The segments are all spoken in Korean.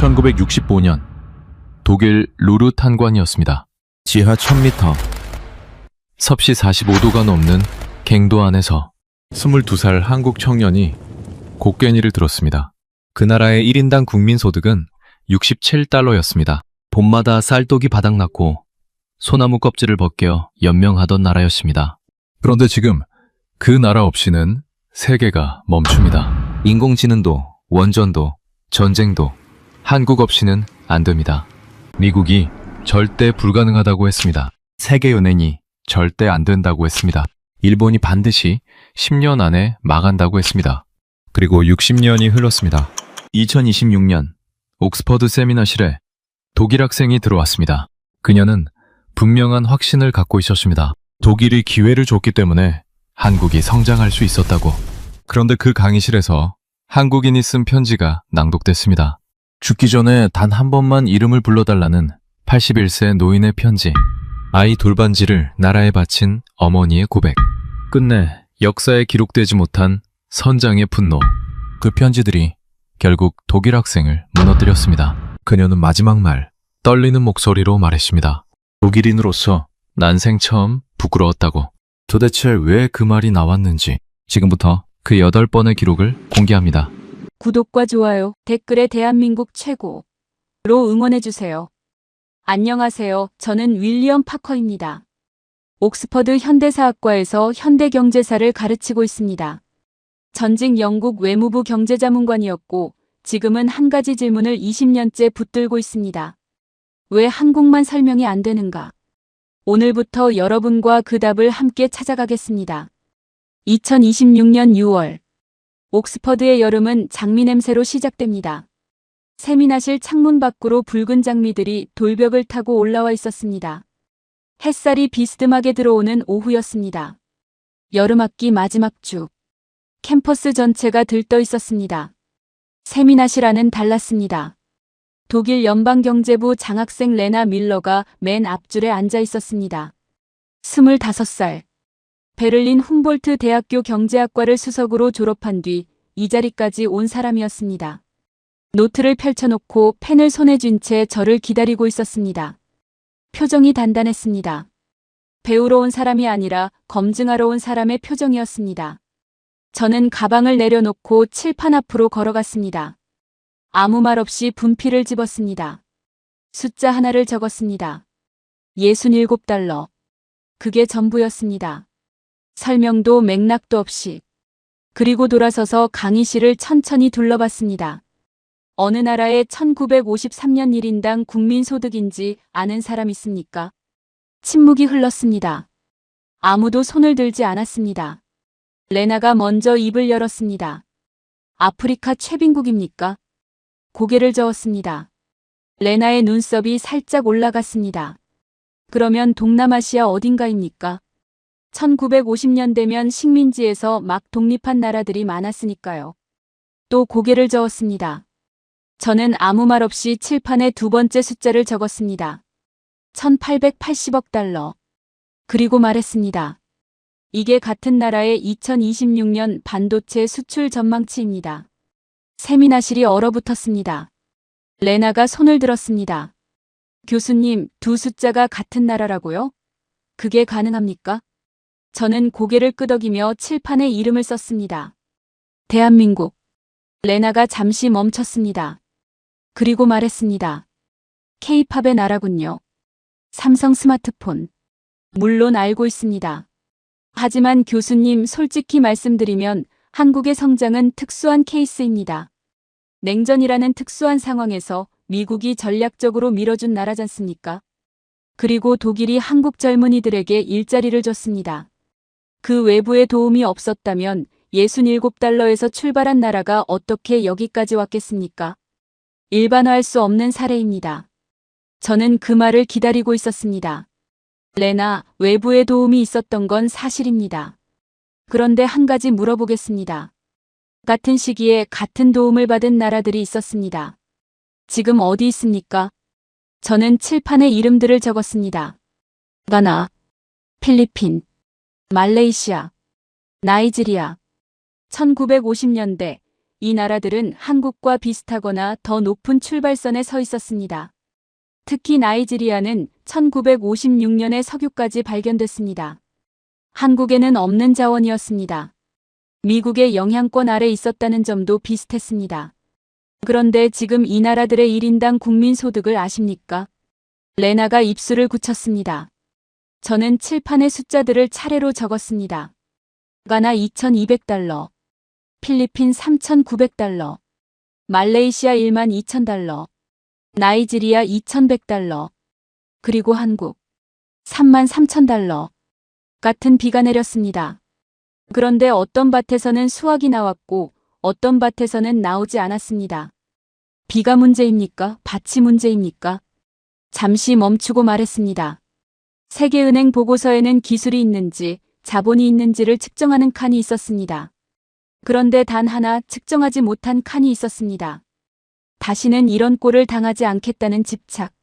1965년 독일 루르 탄관이었습니다. 지하 1000m, 섭씨 45도가 넘는 갱도 안에서 22살 한국 청년이 곡괭이를 들었습니다. 그 나라의 1인당 국민소득은 67달러였습니다. 봄마다 쌀독이 바닥났고 소나무 껍질을 벗겨 연명하던 나라였습니다. 그런데 지금 그 나라 없이는 세계가 멈춥니다. 인공지능도, 원전도, 전쟁도 한국 없이는 안 됩니다. 미국이 절대 불가능하다고 했습니다. 세계연맹이 절대 안 된다고 했습니다. 일본이 반드시 10년 안에 망한다고 했습니다. 그리고 60년이 흘렀습니다. 2026년 옥스퍼드 세미나실에 독일 학생이 들어왔습니다. 그녀는 분명한 확신을 갖고 있었습니다. 독일이 기회를 줬기 때문에 한국이 성장할 수 있었다고. 그런데 그 강의실에서 한국인이 쓴 편지가 낭독됐습니다. 죽기 전에 단 한 번만 이름을 불러달라는 81세 노인의 편지. 아이 돌반지를 나라에 바친 어머니의 고백. 끝내 역사에 기록되지 못한 선장의 분노. 그 편지들이 결국 독일 학생을 무너뜨렸습니다. 그녀는 마지막 말, 떨리는 목소리로 말했습니다. 독일인으로서 난생 처음 부끄러웠다고. 도대체 왜 그 말이 나왔는지 지금부터 그 8번의 기록을 공개합니다. 구독과 좋아요, 댓글에 대한민국 최고로 응원해주세요. 안녕하세요. 저는 윌리엄 파커입니다. 옥스퍼드 현대사학과에서 현대경제사를 가르치고 있습니다. 전직 영국 외무부 경제자문관이었고 지금은 한 가지 질문을 20년째 붙들고 있습니다. 왜 한국만 설명이 안 되는가? 오늘부터 여러분과 그 답을 함께 찾아가겠습니다. 2026년 6월 옥스퍼드의 여름은 장미 냄새로 시작됩니다. 세미나실 창문 밖으로 붉은 장미들이 돌벽을 타고 올라와 있었습니다. 햇살이 비스듬하게 들어오는 오후였습니다. 여름학기 마지막 주. 캠퍼스 전체가 들떠 있었습니다. 세미나실 안은 달랐습니다. 독일 연방경제부 장학생 레나 밀러가 맨 앞줄에 앉아 있었습니다. 25살. 베를린 훔볼트 대학교 경제학과를 수석으로 졸업한 뒤 이 자리까지 온 사람이었습니다. 노트를 펼쳐놓고 펜을 손에 쥔 채 저를 기다리고 있었습니다. 표정이 단단했습니다. 배우러 온 사람이 아니라 검증하러 온 사람의 표정이었습니다. 저는 가방을 내려놓고 칠판 앞으로 걸어갔습니다. 아무 말 없이 분필을 집었습니다. 숫자 하나를 적었습니다. 67달러. 그게 전부였습니다. 설명도 맥락도 없이. 그리고 돌아서서 강의실을 천천히 둘러봤습니다. 어느 나라의 1953년 1인당 국민소득인지 아는 사람 있습니까? 침묵이 흘렀습니다. 아무도 손을 들지 않았습니다. 레나가 먼저 입을 열었습니다. 아프리카 최빈국입니까? 고개를 저었습니다. 레나의 눈썹이 살짝 올라갔습니다. 그러면 동남아시아 어딘가입니까? 1950년대면 식민지에서 막 독립한 나라들이 많았으니까요. 또 고개를 저었습니다. 저는 아무 말 없이 칠판에 두 번째 숫자를 적었습니다. 1880억 달러. 그리고 말했습니다. 이게 같은 나라의 2026년 반도체 수출 전망치입니다. 세미나실이 얼어붙었습니다. 레나가 손을 들었습니다. 교수님, 두 숫자가 같은 나라라고요? 그게 가능합니까? 저는 고개를 끄덕이며 칠판에 이름을 썼습니다. 대한민국. 레나가 잠시 멈췄습니다. 그리고 말했습니다. K-팝의 나라군요. 삼성 스마트폰. 물론 알고 있습니다. 하지만 교수님, 솔직히 말씀드리면 한국의 성장은 특수한 케이스입니다. 냉전이라는 특수한 상황에서 미국이 전략적으로 밀어준 나라잖습니까? 그리고 독일이 한국 젊은이들에게 일자리를 줬습니다. 그 외부의 도움이 없었다면 67달러에서 출발한 나라가 어떻게 여기까지 왔겠습니까? 일반화할 수 없는 사례입니다. 저는 그 말을 기다리고 있었습니다. 레나, 외부의 도움이 있었던 건 사실입니다. 그런데 한 가지 물어보겠습니다. 같은 시기에 같은 도움을 받은 나라들이 있었습니다. 지금 어디 있습니까? 저는 칠판에 이름들을 적었습니다. 가나, 필리핀, 말레이시아, 나이지리아. 1950년대 이 나라들은 한국과 비슷하거나 더 높은 출발선에 서 있었습니다. 특히 나이지리아는 1956년에 석유까지 발견됐습니다. 한국에는 없는 자원이었습니다. 미국의 영향권 아래 있었다는 점도 비슷했습니다. 그런데 지금 이 나라들의 1인당 국민 소득을 아십니까? 레나가 입술을 굳혔습니다. 저는 칠판의 숫자들을 차례로 적었습니다. 가나 2,200달러, 필리핀 3,900달러, 말레이시아 12,000달러, 나이지리아 2,100달러, 그리고 한국 33,000달러 같은 비가 내렸습니다. 그런데 어떤 밭에서는 수확이 나왔고 어떤 밭에서는 나오지 않았습니다. 비가 문제입니까? 밭이 문제입니까? 잠시 멈추고 말했습니다. 세계은행 보고서에는 기술이 있는지 자본이 있는지를 측정하는 칸이 있었습니다. 그런데 단 하나 측정하지 못한 칸이 있었습니다. 다시는 이런 꼴을 당하지 않겠다는 집착.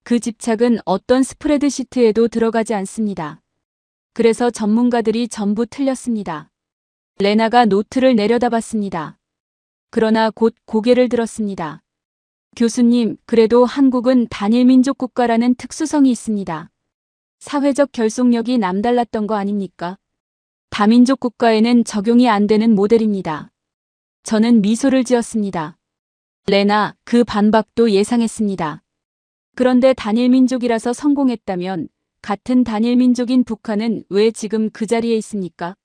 그 집착은 어떤 스프레드시트에도 들어가지 않습니다. 그래서 전문가들이 전부 틀렸습니다. 레나가 노트를 내려다봤습니다. 그러나 곧 고개를 들었습니다. 교수님, 그래도 한국은 단일민족 국가라는 특수성이 있습니다. 사회적 결속력이 남달랐던 거 아닙니까? 다민족 국가에는 적용이 안 되는 모델입니다. 저는 미소를 지었습니다. 레나, 그 반박도 예상했습니다. 그런데 단일민족이라서 성공했다면 같은 단일민족인 북한은 왜 지금 그 자리에 있습니까?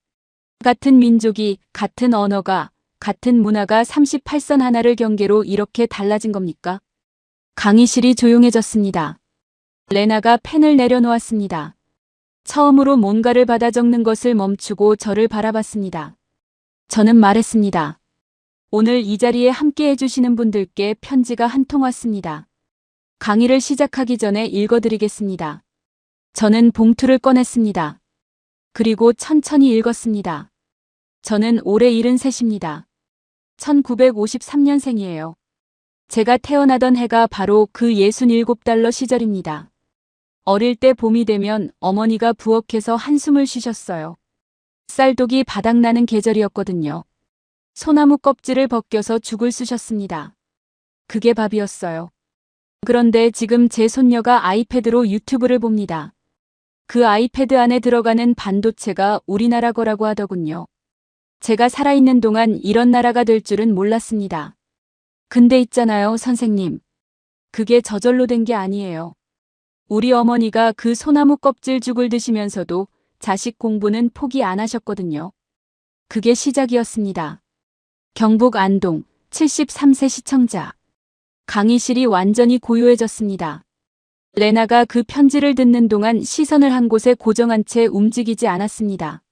같은 민족이, 같은 언어가, 같은 문화가 38선 하나를 경계로 이렇게 달라진 겁니까? 강의실이 조용해졌습니다. 레나가 펜을 내려놓았습니다. 처음으로 뭔가를 받아 적는 것을 멈추고 저를 바라봤습니다. 저는 말했습니다. 오늘 이 자리에 함께 해주시는 분들께 편지가 한 통 왔습니다. 강의를 시작하기 전에 읽어드리겠습니다. 저는 봉투를 꺼냈습니다. 그리고 천천히 읽었습니다. 저는 올해 73입니다. 1953년생이에요. 제가 태어나던 해가 바로 그 67달러 시절입니다. 어릴 때 봄이 되면 어머니가 부엌에서 한숨을 쉬셨어요. 쌀독이 바닥나는 계절이었거든요. 소나무 껍질을 벗겨서 죽을 쓰셨습니다. 그게 밥이었어요. 그런데 지금 제 손녀가 아이패드로 유튜브를 봅니다. 그 아이패드 안에 들어가는 반도체가 우리나라 거라고 하더군요. 제가 살아있는 동안 이런 나라가 될 줄은 몰랐습니다. 근데 있잖아요, 선생님. 그게 저절로 된 게 아니에요. 우리 어머니가 그 소나무 껍질 죽을 드시면서도 자식 공부는 포기 안 하셨거든요. 그게 시작이었습니다. 경북 안동 73세 시청자. 강의실이 완전히 고요해졌습니다. 레나가 그 편지를 듣는 동안 시선을 한 곳에 고정한 채 움직이지 않았습니다.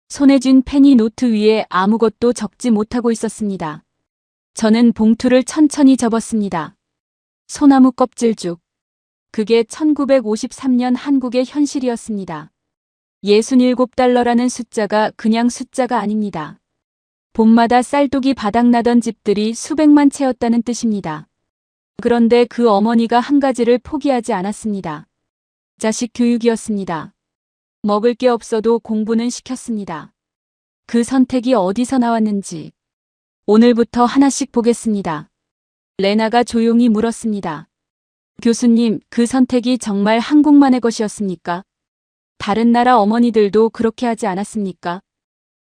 손에 쥔 펜이 노트 위에 아무것도 적지 못하고 있었습니다. 저는 봉투를 천천히 접었습니다. 소나무 껍질죽. 그게 1953년 한국의 현실이었습니다. 67달러라는 숫자가 그냥 숫자가 아닙니다. 봄마다 쌀독이 바닥나던 집들이 수백만 채였다는 뜻입니다. 그런데 그 어머니가 한 가지를 포기하지 않았습니다. 자식 교육이었습니다. 먹을 게 없어도 공부는 시켰습니다. 그 선택이 어디서 나왔는지 오늘부터 하나씩 보겠습니다. 레나가 조용히 물었습니다. 교수님, 그 선택이 정말 한국만의 것이었습니까? 다른 나라 어머니들도 그렇게 하지 않았습니까?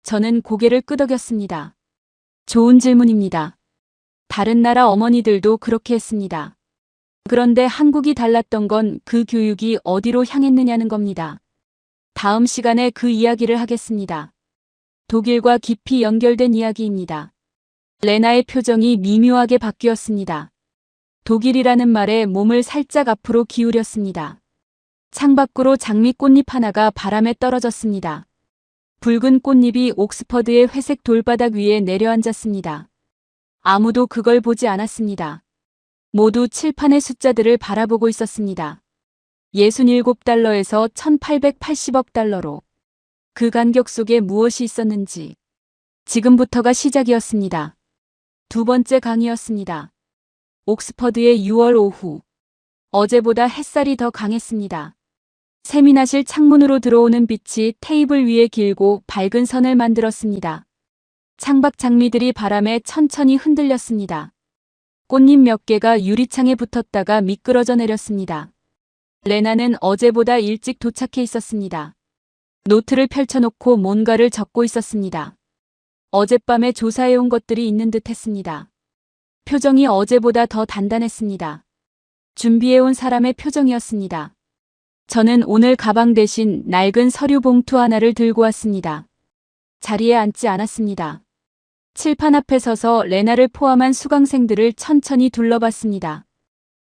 저는 고개를 끄덕였습니다. 좋은 질문입니다. 다른 나라 어머니들도 그렇게 했습니다. 그런데 한국이 달랐던 건 그 교육이 어디로 향했느냐는 겁니다. 다음 시간에 그 이야기를 하겠습니다. 독일과 깊이 연결된 이야기입니다. 레나의 표정이 미묘하게 바뀌었습니다. 독일이라는 말에 몸을 살짝 앞으로 기울였습니다. 창밖으로 장미꽃잎 하나가 바람에 떨어졌습니다. 붉은 꽃잎이 옥스퍼드의 회색 돌바닥 위에 내려앉았습니다. 아무도 그걸 보지 않았습니다. 모두 칠판의 숫자들을 바라보고 있었습니다. 67달러에서 1880억 달러로. 그 간격 속에 무엇이 있었는지. 지금부터가 시작이었습니다. 두 번째 강의였습니다. 옥스퍼드의 6월 오후. 어제보다 햇살이 더 강했습니다. 세미나실 창문으로 들어오는 빛이 테이블 위에 길고 밝은 선을 만들었습니다. 창밖 장미들이 바람에 천천히 흔들렸습니다. 꽃잎 몇 개가 유리창에 붙었다가 미끄러져 내렸습니다. 레나는 어제보다 일찍 도착해 있었습니다. 노트를 펼쳐놓고 뭔가를 적고 있었습니다. 어젯밤에 조사해온 것들이 있는 듯 했습니다. 표정이 어제보다 더 단단했습니다. 준비해온 사람의 표정이었습니다. 저는 오늘 가방 대신 낡은 서류 봉투 하나를 들고 왔습니다. 자리에 앉지 않았습니다. 칠판 앞에 서서 레나를 포함한 수강생들을 천천히 둘러봤습니다.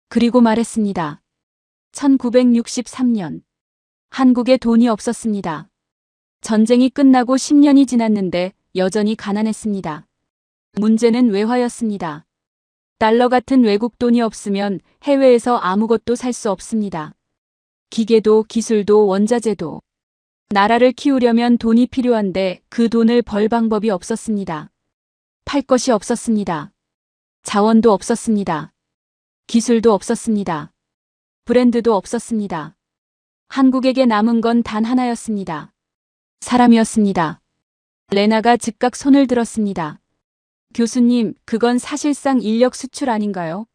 그리고 말했습니다. 1963년. 한국에 돈이 없었습니다. 전쟁이 끝나고 10년이 지났는데 여전히 가난했습니다. 문제는 외화였습니다. 달러 같은 외국 돈이 없으면 해외에서 아무것도 살 수 없습니다. 기계도 기술도 원자재도. 나라를 키우려면 돈이 필요한데 그 돈을 벌 방법이 없었습니다. 팔 것이 없었습니다. 자원도 없었습니다. 기술도 없었습니다. 브랜드도 없었습니다. 한국에게 남은 건 단 하나였습니다. 사람이었습니다. 레나가 즉각 손을 들었습니다. 교수님, 그건 사실상 인력 수출 아닌가요?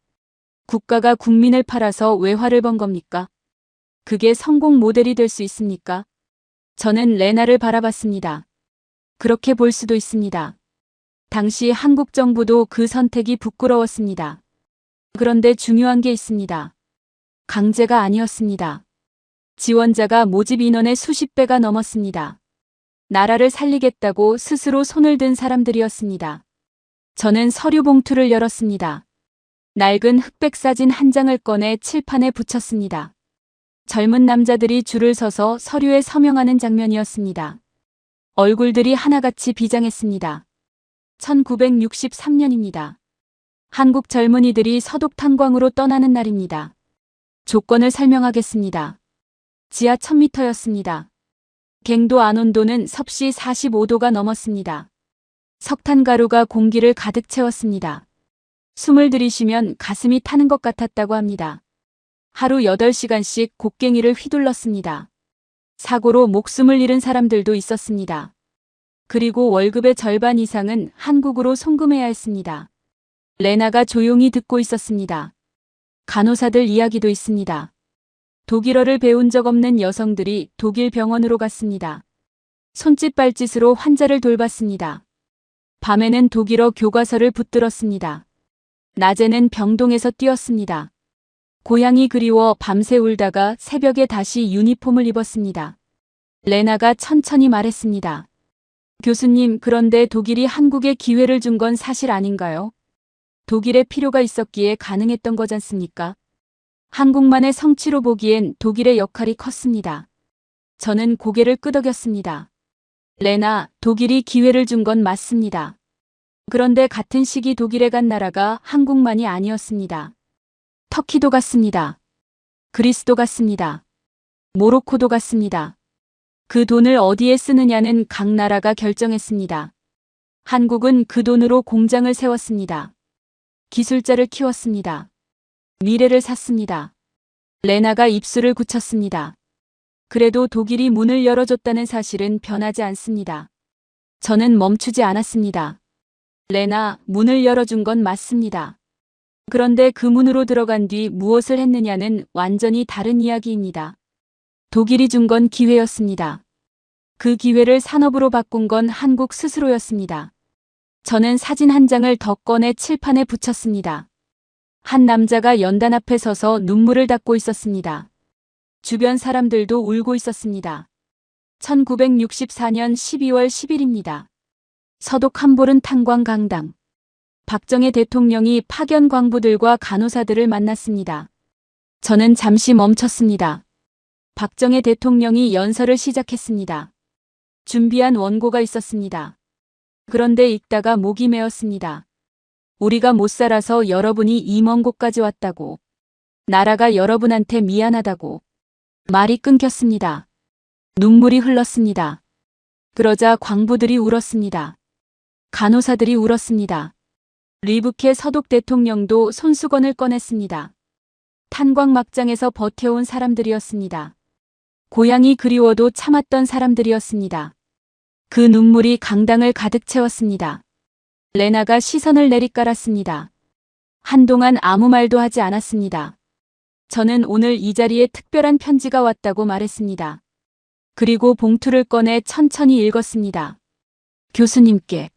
국가가 국민을 팔아서 외화를 번 겁니까? 그게 성공 모델이 될 수 있습니까? 저는 레나를 바라봤습니다. 그렇게 볼 수도 있습니다. 당시 한국 정부도 그 선택이 부끄러웠습니다. 그런데 중요한 게 있습니다. 강제가 아니었습니다. 지원자가 모집 인원의 수십 배가 넘었습니다. 나라를 살리겠다고 스스로 손을 든 사람들이었습니다. 저는 서류 봉투를 열었습니다. 낡은 흑백 사진 한 장을 꺼내 칠판에 붙였습니다. 젊은 남자들이 줄을 서서 서류에 서명하는 장면이었습니다. 얼굴들이 하나같이 비장했습니다. 1963년입니다. 한국 젊은이들이 서독 탄광으로 떠나는 날입니다. 조건을 설명하겠습니다. 지하 1000m였습니다. 갱도 안온도는 섭씨 45도가 넘었습니다. 석탄가루가 공기를 가득 채웠습니다. 숨을 들이쉬면 가슴이 타는 것 같았다고 합니다. 하루 8시간씩 곡괭이를 휘둘렀습니다. 사고로 목숨을 잃은 사람들도 있었습니다. 그리고 월급의 절반 이상은 한국으로 송금해야 했습니다. 레나가 조용히 듣고 있었습니다. 간호사들 이야기도 있습니다. 독일어를 배운 적 없는 여성들이 독일 병원으로 갔습니다. 손짓 발짓으로 환자를 돌봤습니다. 밤에는 독일어 교과서를 붙들었습니다. 낮에는 병동에서 뛰었습니다. 고향이 그리워 밤새 울다가 새벽에 다시 유니폼을 입었습니다. 레나가 천천히 말했습니다. 교수님, 그런데 독일이 한국에 기회를 준 건 사실 아닌가요? 독일에 필요가 있었기에 가능했던 거잖습니까? 한국만의 성취로 보기엔 독일의 역할이 컸습니다. 저는 고개를 끄덕였습니다. 레나, 독일이 기회를 준 건 맞습니다. 그런데 같은 시기 독일에 간 나라가 한국만이 아니었습니다. 터키도 갔습니다. 그리스도 갔습니다. 모로코도 갔습니다. 그 돈을 어디에 쓰느냐는 각 나라가 결정했습니다. 한국은 그 돈으로 공장을 세웠습니다. 기술자를 키웠습니다. 미래를 샀습니다. 레나가 입술을 굳혔습니다. 그래도 독일이 문을 열어줬다는 사실은 변하지 않습니다. 저는 멈추지 않았습니다. 레나, 문을 열어준 건 맞습니다. 그런데 그 문으로 들어간 뒤 무엇을 했느냐는 완전히 다른 이야기입니다. 독일이 준 건 기회였습니다. 그 기회를 산업으로 바꾼 건 한국 스스로였습니다. 저는 사진 한 장을 더 꺼내 칠판에 붙였습니다. 한 남자가 연단 앞에 서서 눈물을 닦고 있었습니다. 주변 사람들도 울고 있었습니다. 1964년 12월 10일입니다. 서독 함보른 탄광 강당. 박정희 대통령이 파견 광부들과 간호사들을 만났습니다. 저는 잠시 멈췄습니다. 박정희 대통령이 연설을 시작했습니다. 준비한 원고가 있었습니다. 그런데 읽다가 목이 메었습니다. 우리가 못 살아서 여러분이 이 먼 곳까지 왔다고. 나라가 여러분한테 미안하다고. 말이 끊겼습니다. 눈물이 흘렀습니다. 그러자 광부들이 울었습니다. 간호사들이 울었습니다. 리브케 서독 대통령도 손수건을 꺼냈습니다. 탄광 막장에서 버텨온 사람들이었습니다. 고향이 그리워도 참았던 사람들이었습니다. 그 눈물이 강당을 가득 채웠습니다. 레나가 시선을 내리깔았습니다. 한동안 아무 말도 하지 않았습니다. 저는 오늘 이 자리에 특별한 편지가 왔다고 말했습니다. 그리고 봉투를 꺼내 천천히 읽었습니다. 교수님께.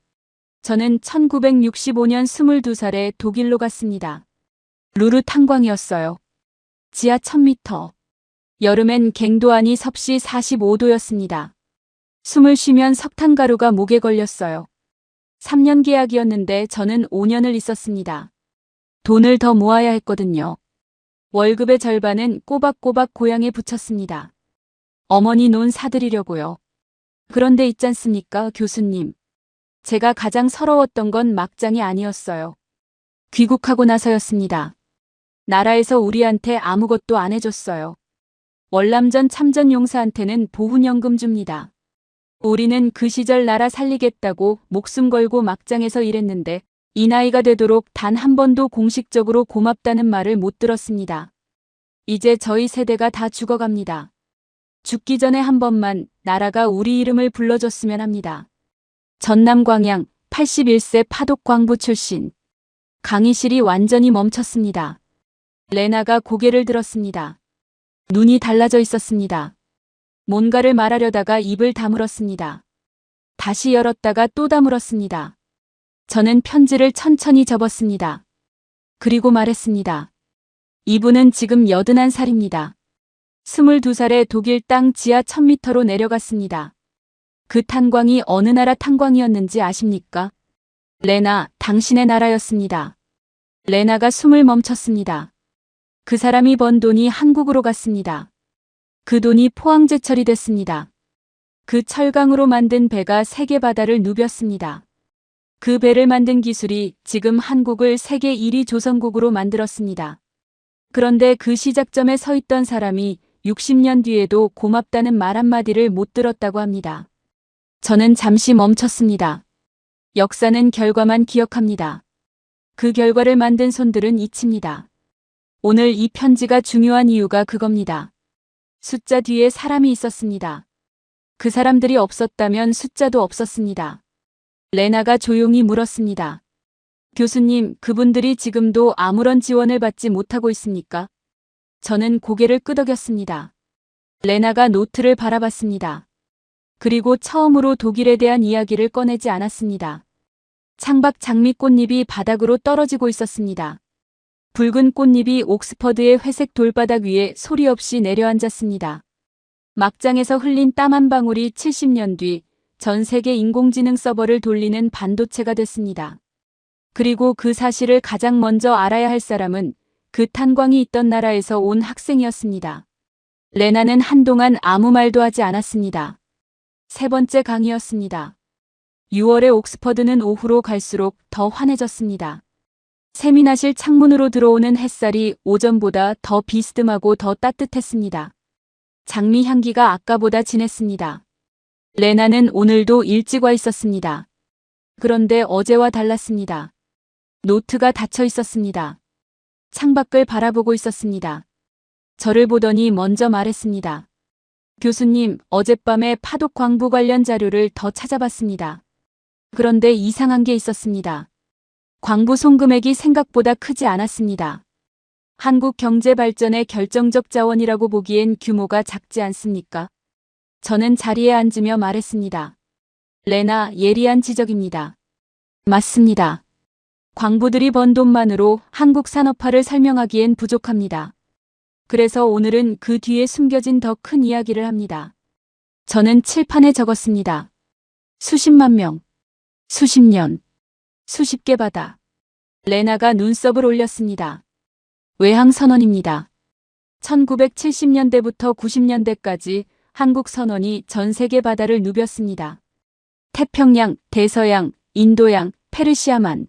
저는 1965년 22살에 독일로 갔습니다. 루르 탄광이었어요. 지하 1000m. 여름엔 갱도안이 섭씨 45도였습니다. 숨을 쉬면 석탄가루가 목에 걸렸어요. 3년 계약이었는데 저는 5년을 있었습니다. 돈을 더 모아야 했거든요. 월급의 절반은 꼬박꼬박 고향에 붙였습니다. 어머니 논 사드리려고요. 그런데 있잖습니까, 교수님. 제가 가장 서러웠던 건 막장이 아니었어요. 귀국하고 나서였습니다. 나라에서 우리한테 아무것도 안 해줬어요. 월남전 참전용사한테는 보훈연금 줍니다. 우리는 그 시절 나라 살리겠다고 목숨 걸고 막장에서 일했는데 이 나이가 되도록 단 한 번도 공식적으로 고맙다는 말을 못 들었습니다. 이제 저희 세대가 다 죽어갑니다. 죽기 전에 한 번만 나라가 우리 이름을 불러줬으면 합니다. 전남 광양 81세 파독광부 출신. 강의실이 완전히 멈췄습니다. 레나가 고개를 들었습니다. 눈이 달라져 있었습니다. 뭔가를 말하려다가 입을 다물었습니다. 다시 열었다가 또 다물었습니다. 저는 편지를 천천히 접었습니다. 그리고 말했습니다. 이분은 지금 81살입니다. 22살에 독일 땅 지하 1000m로 내려갔습니다. 그 탄광이 어느 나라 탄광이었는지 아십니까? 레나, 당신의 나라였습니다. 레나가 숨을 멈췄습니다. 그 사람이 번 돈이 한국으로 갔습니다. 그 돈이 포항제 처리됐습니다. 그 철강으로 만든 배가 세계 바다를 누볐습니다. 그 배를 만든 기술이 지금 한국을 세계 1위 조선국으로 만들었습니다. 그런데 그 시작점에 서 있던 사람이 60년 뒤에도 고맙다는 말 한마디를 못 들었다고 합니다. 저는 잠시 멈췄습니다. 역사는 결과만 기억합니다. 그 결과를 만든 손들은 잊힙니다. 오늘 이 편지가 중요한 이유가 그겁니다. 숫자 뒤에 사람이 있었습니다. 그 사람들이 없었다면 숫자도 없었습니다. 레나가 조용히 물었습니다. 교수님, 그분들이 지금도 아무런 지원을 받지 못하고 있습니까? 저는 고개를 끄덕였습니다. 레나가 노트를 바라봤습니다. 그리고 처음으로 독일에 대한 이야기를 꺼내지 않았습니다. 창밖 장미꽃잎이 바닥으로 떨어지고 있었습니다. 붉은 꽃잎이 옥스퍼드의 회색 돌바닥 위에 소리 없이 내려앉았습니다. 막장에서 흘린 땀 한 방울이 70년 뒤 전 세계 인공지능 서버를 돌리는 반도체가 됐습니다. 그리고 그 사실을 가장 먼저 알아야 할 사람은 그 탄광이 있던 나라에서 온 학생이었습니다. 레나는 한동안 아무 말도 하지 않았습니다. 세 번째 강의였습니다. 6월에 옥스퍼드는 오후로 갈수록 더 환해졌습니다. 세미나실 창문으로 들어오는 햇살이 오전보다 더 비스듬하고 더 따뜻했습니다. 장미 향기가 아까보다 진했습니다. 레나는 오늘도 일찍 와 있었습니다. 그런데 어제와 달랐습니다. 노트가 닫혀 있었습니다. 창밖을 바라보고 있었습니다. 저를 보더니 먼저 말했습니다. 교수님, 어젯밤에 파독 광부 관련 자료를 더 찾아봤습니다. 그런데 이상한 게 있었습니다. 광부 송금액이 생각보다 크지 않았습니다. 한국 경제 발전의 결정적 자원이라고 보기엔 규모가 작지 않습니까? 저는 자리에 앉으며 말했습니다. 레나, 예리한 지적입니다. 맞습니다. 광부들이 번 돈만으로 한국 산업화를 설명하기엔 부족합니다. 그래서 오늘은 그 뒤에 숨겨진 더 큰 이야기를 합니다. 저는 칠판에 적었습니다. 수십만 명, 수십 년, 수십 개 바다. 레나가 눈썹을 올렸습니다. 외항선언입니다. 1970년대부터 90년대까지 한국 선원이 전 세계 바다를 누볐습니다. 태평양, 대서양, 인도양, 페르시아만,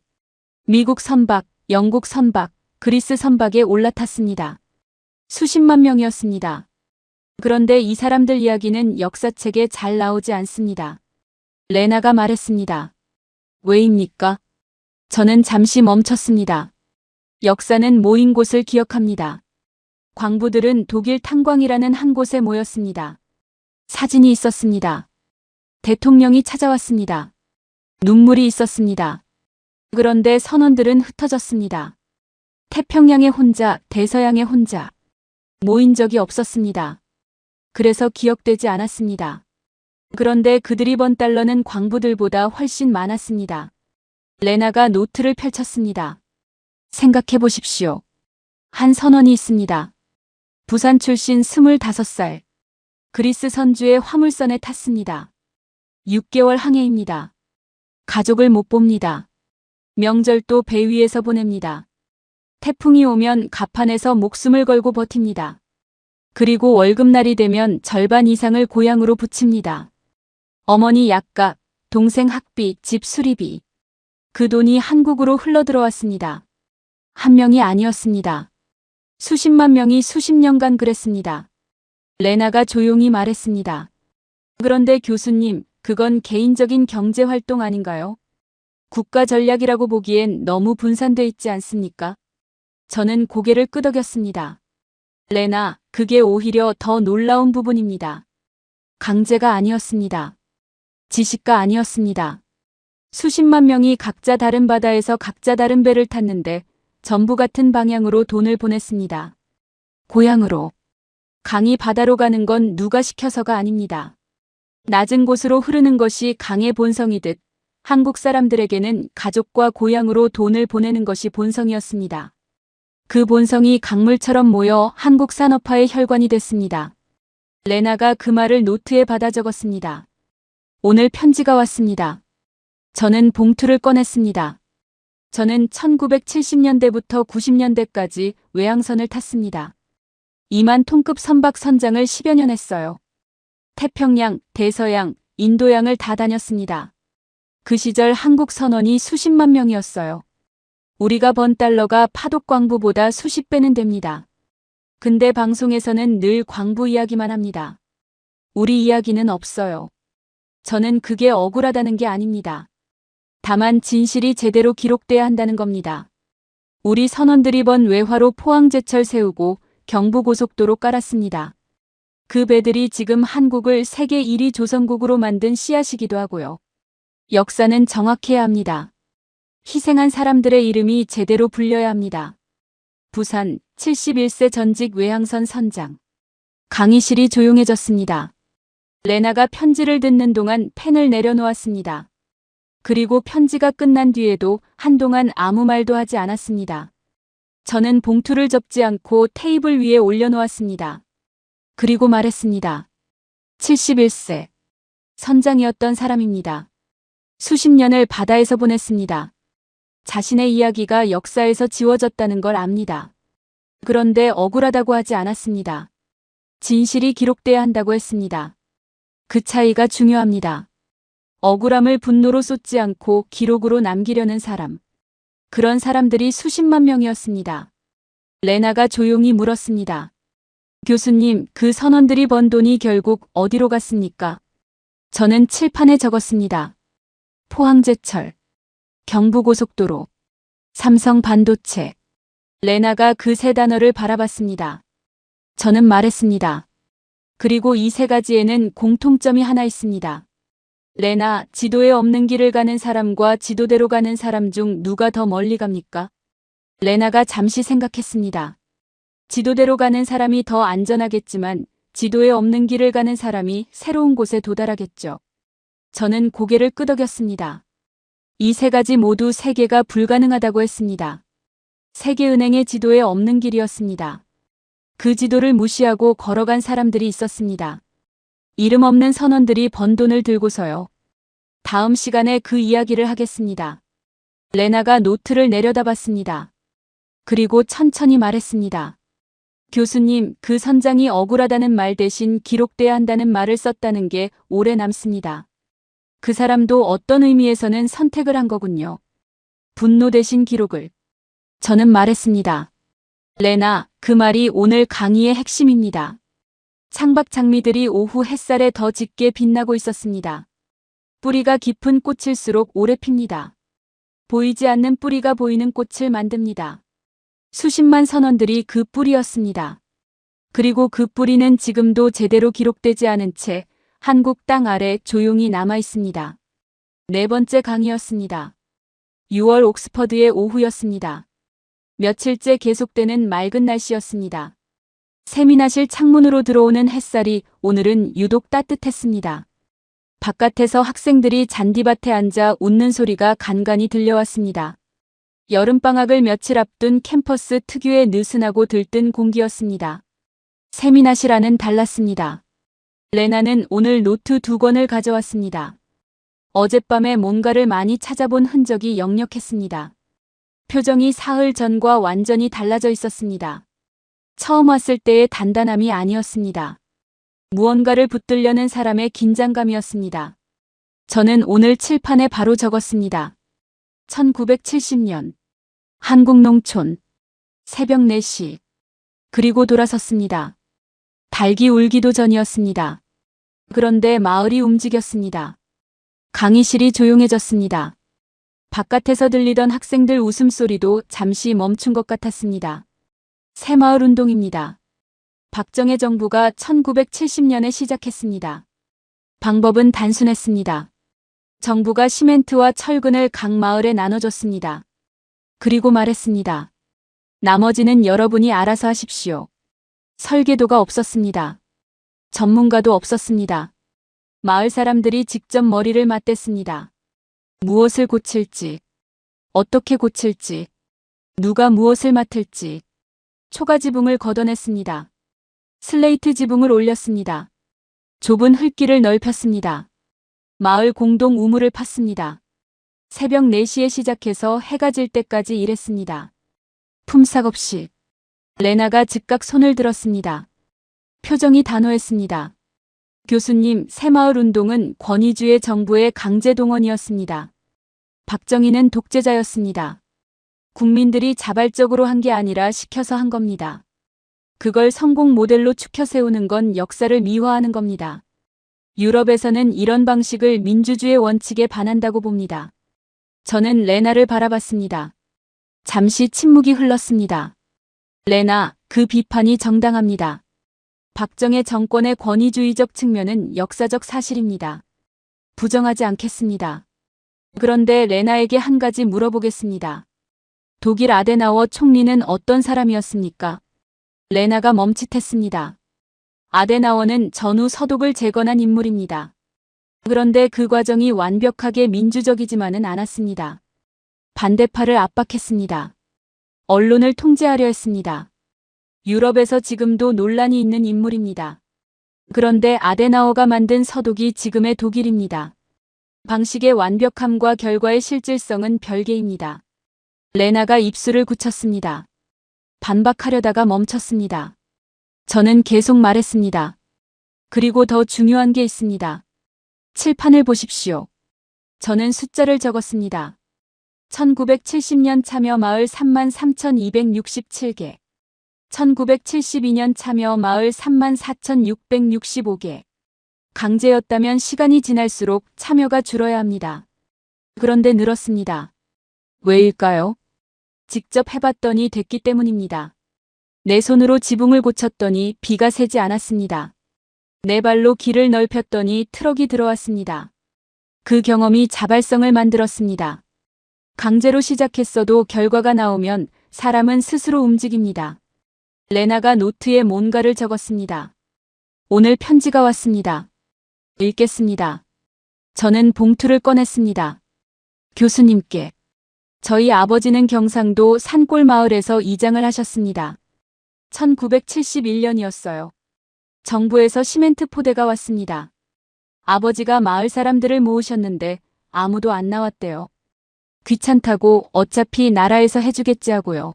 미국 선박, 영국 선박, 그리스 선박에 올라탔습니다. 수십만 명이었습니다. 그런데 이 사람들 이야기는 역사책에 잘 나오지 않습니다. 레나가 말했습니다. 왜입니까? 저는 잠시 멈췄습니다. 역사는 모인 곳을 기억합니다. 광부들은 독일 탄광이라는 한 곳에 모였습니다. 사진이 있었습니다. 대통령이 찾아왔습니다. 눈물이 있었습니다. 그런데 선원들은 흩어졌습니다. 태평양에 혼자, 대서양에 혼자. 모인 적이 없었습니다. 그래서 기억되지 않았습니다. 그런데 그들이 번 달러는 광부들보다 훨씬 많았습니다. 레나가 노트를 펼쳤습니다. 생각해 보십시오. 한 선원이 있습니다. 부산 출신 25살. 그리스 선주의 화물선에 탔습니다. 6개월 항해입니다. 가족을 못 봅니다. 명절도 배 위에서 보냅니다. 태풍이 오면 갑판에서 목숨을 걸고 버팁니다. 그리고 월급날이 되면 절반 이상을 고향으로 붙입니다. 어머니 약값, 동생 학비, 집 수리비. 그 돈이 한국으로 흘러들어왔습니다. 한 명이 아니었습니다. 수십만 명이 수십 년간 그랬습니다. 레나가 조용히 말했습니다. 그런데 교수님, 그건 개인적인 경제활동 아닌가요? 국가 전략이라고 보기엔 너무 분산돼 있지 않습니까? 저는 고개를 끄덕였습니다. 레나, 그게 오히려 더 놀라운 부분입니다. 강제가 아니었습니다. 지시가 아니었습니다. 수십만 명이 각자 다른 바다에서 각자 다른 배를 탔는데 전부 같은 방향으로 돈을 보냈습니다. 고향으로. 강이 바다로 가는 건 누가 시켜서가 아닙니다. 낮은 곳으로 흐르는 것이 강의 본성이듯 한국 사람들에게는 가족과 고향으로 돈을 보내는 것이 본성이었습니다. 그 본성이 강물처럼 모여 한국 산업화의 혈관이 됐습니다. 레나가 그 말을 노트에 받아 적었습니다. 오늘 편지가 왔습니다. 저는 봉투를 꺼냈습니다. 저는 1970년대부터 90년대까지 외항선을 탔습니다. 2만 톤급 선박 선장을 10여 년 했어요. 태평양, 대서양, 인도양을 다 다녔습니다. 그 시절 한국 선원이 수십만 명이었어요. 우리가 번 달러가 파독 광부보다 수십 배는 됩니다. 근데 방송에서는 늘 광부 이야기만 합니다. 우리 이야기는 없어요. 저는 그게 억울하다는 게 아닙니다. 다만 진실이 제대로 기록돼야 한다는 겁니다. 우리 선원들이 번 외화로 포항제철 세우고 경부고속도로 깔았습니다. 그 배들이 지금 한국을 세계 1위 조선국으로 만든 씨앗이기도 하고요. 역사는 정확해야 합니다. 희생한 사람들의 이름이 제대로 불려야 합니다. 부산 71세 전직 외항선 선장. 강의실이 조용해졌습니다. 레나가 편지를 듣는 동안 펜을 내려놓았습니다. 그리고 편지가 끝난 뒤에도 한동안 아무 말도 하지 않았습니다. 저는 봉투를 접지 않고 테이블 위에 올려놓았습니다. 그리고 말했습니다. 71세. 선장이었던 사람입니다. 수십 년을 바다에서 보냈습니다. 자신의 이야기가 역사에서 지워졌다는 걸 압니다. 그런데 억울하다고 하지 않았습니다. 진실이 기록돼야 한다고 했습니다. 그 차이가 중요합니다. 억울함을 분노로 쏟지 않고 기록으로 남기려는 사람. 그런 사람들이 수십만 명이었습니다. 레나가 조용히 물었습니다. 교수님, 그 선원들이 번 돈이 결국 어디로 갔습니까? 저는 칠판에 적었습니다. 포항제철, 경부고속도로, 삼성반도체. 레나가 그 세 단어를 바라봤습니다. 저는 말했습니다. 그리고 이 세 가지에는 공통점이 하나 있습니다. 레나, 지도에 없는 길을 가는 사람과 지도대로 가는 사람 중 누가 더 멀리 갑니까? 레나가 잠시 생각했습니다. 지도대로 가는 사람이 더 안전하겠지만 지도에 없는 길을 가는 사람이 새로운 곳에 도달하겠죠. 저는 고개를 끄덕였습니다. 이 세 가지 모두 세계가 불가능하다고 했습니다. 세계은행의 지도에 없는 길이었습니다. 그 지도를 무시하고 걸어간 사람들이 있었습니다. 이름 없는 선원들이 번 돈을 들고서요. 다음 시간에 그 이야기를 하겠습니다. 레나가 노트를 내려다봤습니다. 그리고 천천히 말했습니다. 교수님, 그 선장이 억울하다는 말 대신 기록돼야 한다는 말을 썼다는 게 오래 남습니다. 그 사람도 어떤 의미에서는 선택을 한 거군요. 분노 대신 기록을. 저는 말했습니다. 레나, 그 말이 오늘 강의의 핵심입니다. 창밖 장미들이 오후 햇살에 더 짙게 빛나고 있었습니다. 뿌리가 깊은 꽃일수록 오래 핍니다. 보이지 않는 뿌리가 보이는 꽃을 만듭니다. 수십만 선원들이 그 뿌리였습니다. 그리고 그 뿌리는 지금도 제대로 기록되지 않은 채 한국 땅 아래 조용히 남아 있습니다. 네 번째 강의였습니다. 6월 옥스퍼드의 오후였습니다. 며칠째 계속되는 맑은 날씨였습니다. 세미나실 창문으로 들어오는 햇살이 오늘은 유독 따뜻했습니다. 바깥에서 학생들이 잔디밭에 앉아 웃는 소리가 간간히 들려왔습니다. 여름방학을 며칠 앞둔 캠퍼스 특유의 느슨하고 들뜬 공기였습니다. 세미나실 안은 달랐습니다. 레나는 오늘 노트 2권을 가져왔습니다. 어젯밤에 뭔가를 많이 찾아본 흔적이 역력했습니다. 표정이 사흘 전과 완전히 달라져 있었습니다. 처음 왔을 때의 단단함이 아니었습니다. 무언가를 붙들려는 사람의 긴장감이었습니다. 저는 오늘 칠판에 바로 적었습니다. 1970년 한국농촌 새벽 4시 그리고 돌아섰습니다. 닭이 울기도 전이었습니다. 그런데 마을이 움직였습니다. 강의실이 조용해졌습니다. 바깥에서 들리던 학생들 웃음소리도 잠시 멈춘 것 같았습니다. 새마을 운동입니다. 박정희 정부가 1970년에 시작했습니다. 방법은 단순했습니다. 정부가 시멘트와 철근을 각 마을에 나눠줬습니다. 그리고 말했습니다. 나머지는 여러분이 알아서 하십시오. 설계도가 없었습니다. 전문가도 없었습니다. 마을 사람들이 직접 머리를 맞댔습니다. 무엇을 고칠지, 어떻게 고칠지, 누가 무엇을 맡을지. 초가 지붕을 걷어냈습니다. 슬레이트 지붕을 올렸습니다. 좁은 흙길을 넓혔습니다. 마을 공동 우물을 팠습니다. 새벽 4시에 시작해서 해가 질 때까지 일했습니다. 품삯 없이. 레나가 즉각 손을 들었습니다. 표정이 단호했습니다. 교수님, 새마을 운동은 권위주의 정부의 강제 동원이었습니다. 박정희는 독재자였습니다. 국민들이 자발적으로 한 게 아니라 시켜서 한 겁니다. 그걸 성공 모델로 추켜 세우는 건 역사를 미화하는 겁니다. 유럽에서는 이런 방식을 민주주의 원칙에 반한다고 봅니다. 저는 레나를 바라봤습니다. 잠시 침묵이 흘렀습니다. 레나, 그 비판이 정당합니다. 박정희 정권의 권위주의적 측면은 역사적 사실입니다. 부정하지 않겠습니다. 그런데 레나에게 한 가지 물어보겠습니다. 독일 아데나워 총리는 어떤 사람이었습니까? 레나가 멈칫했습니다. 아데나워는 전후 서독을 재건한 인물입니다. 그런데 그 과정이 완벽하게 민주적이지만은 않았습니다. 반대파를 압박했습니다. 언론을 통제하려 했습니다. 유럽에서 지금도 논란이 있는 인물입니다. 그런데 아데나워가 만든 서독이 지금의 독일입니다. 방식의 완벽함과 결과의 실질성은 별개입니다. 레나가 입술을 굳혔습니다. 반박하려다가 멈췄습니다. 저는 계속 말했습니다. 그리고 더 중요한 게 있습니다. 칠판을 보십시오. 저는 숫자를 적었습니다. 1970년 참여 마을 33,267개. 1972년 참여 마을 34,665개. 강제였다면 시간이 지날수록 참여가 줄어야 합니다. 그런데 늘었습니다. 왜일까요? 직접 해봤더니 됐기 때문입니다. 내 손으로 지붕을 고쳤더니 비가 새지 않았습니다. 내 발로 길을 넓혔더니 트럭이 들어왔습니다. 그 경험이 자발성을 만들었습니다. 강제로 시작했어도 결과가 나오면 사람은 스스로 움직입니다. 레나가 노트에 뭔가를 적었습니다. 오늘 편지가 왔습니다. 읽겠습니다. 저는 봉투를 꺼냈습니다. 교수님께. 저희 아버지는 경상도 산골 마을에서 이장을 하셨습니다. 1971년이었어요. 정부에서 시멘트 포대가 왔습니다. 아버지가 마을 사람들을 모으셨는데 아무도 안 나왔대요. 귀찮다고 어차피 나라에서 해주겠지 하고요.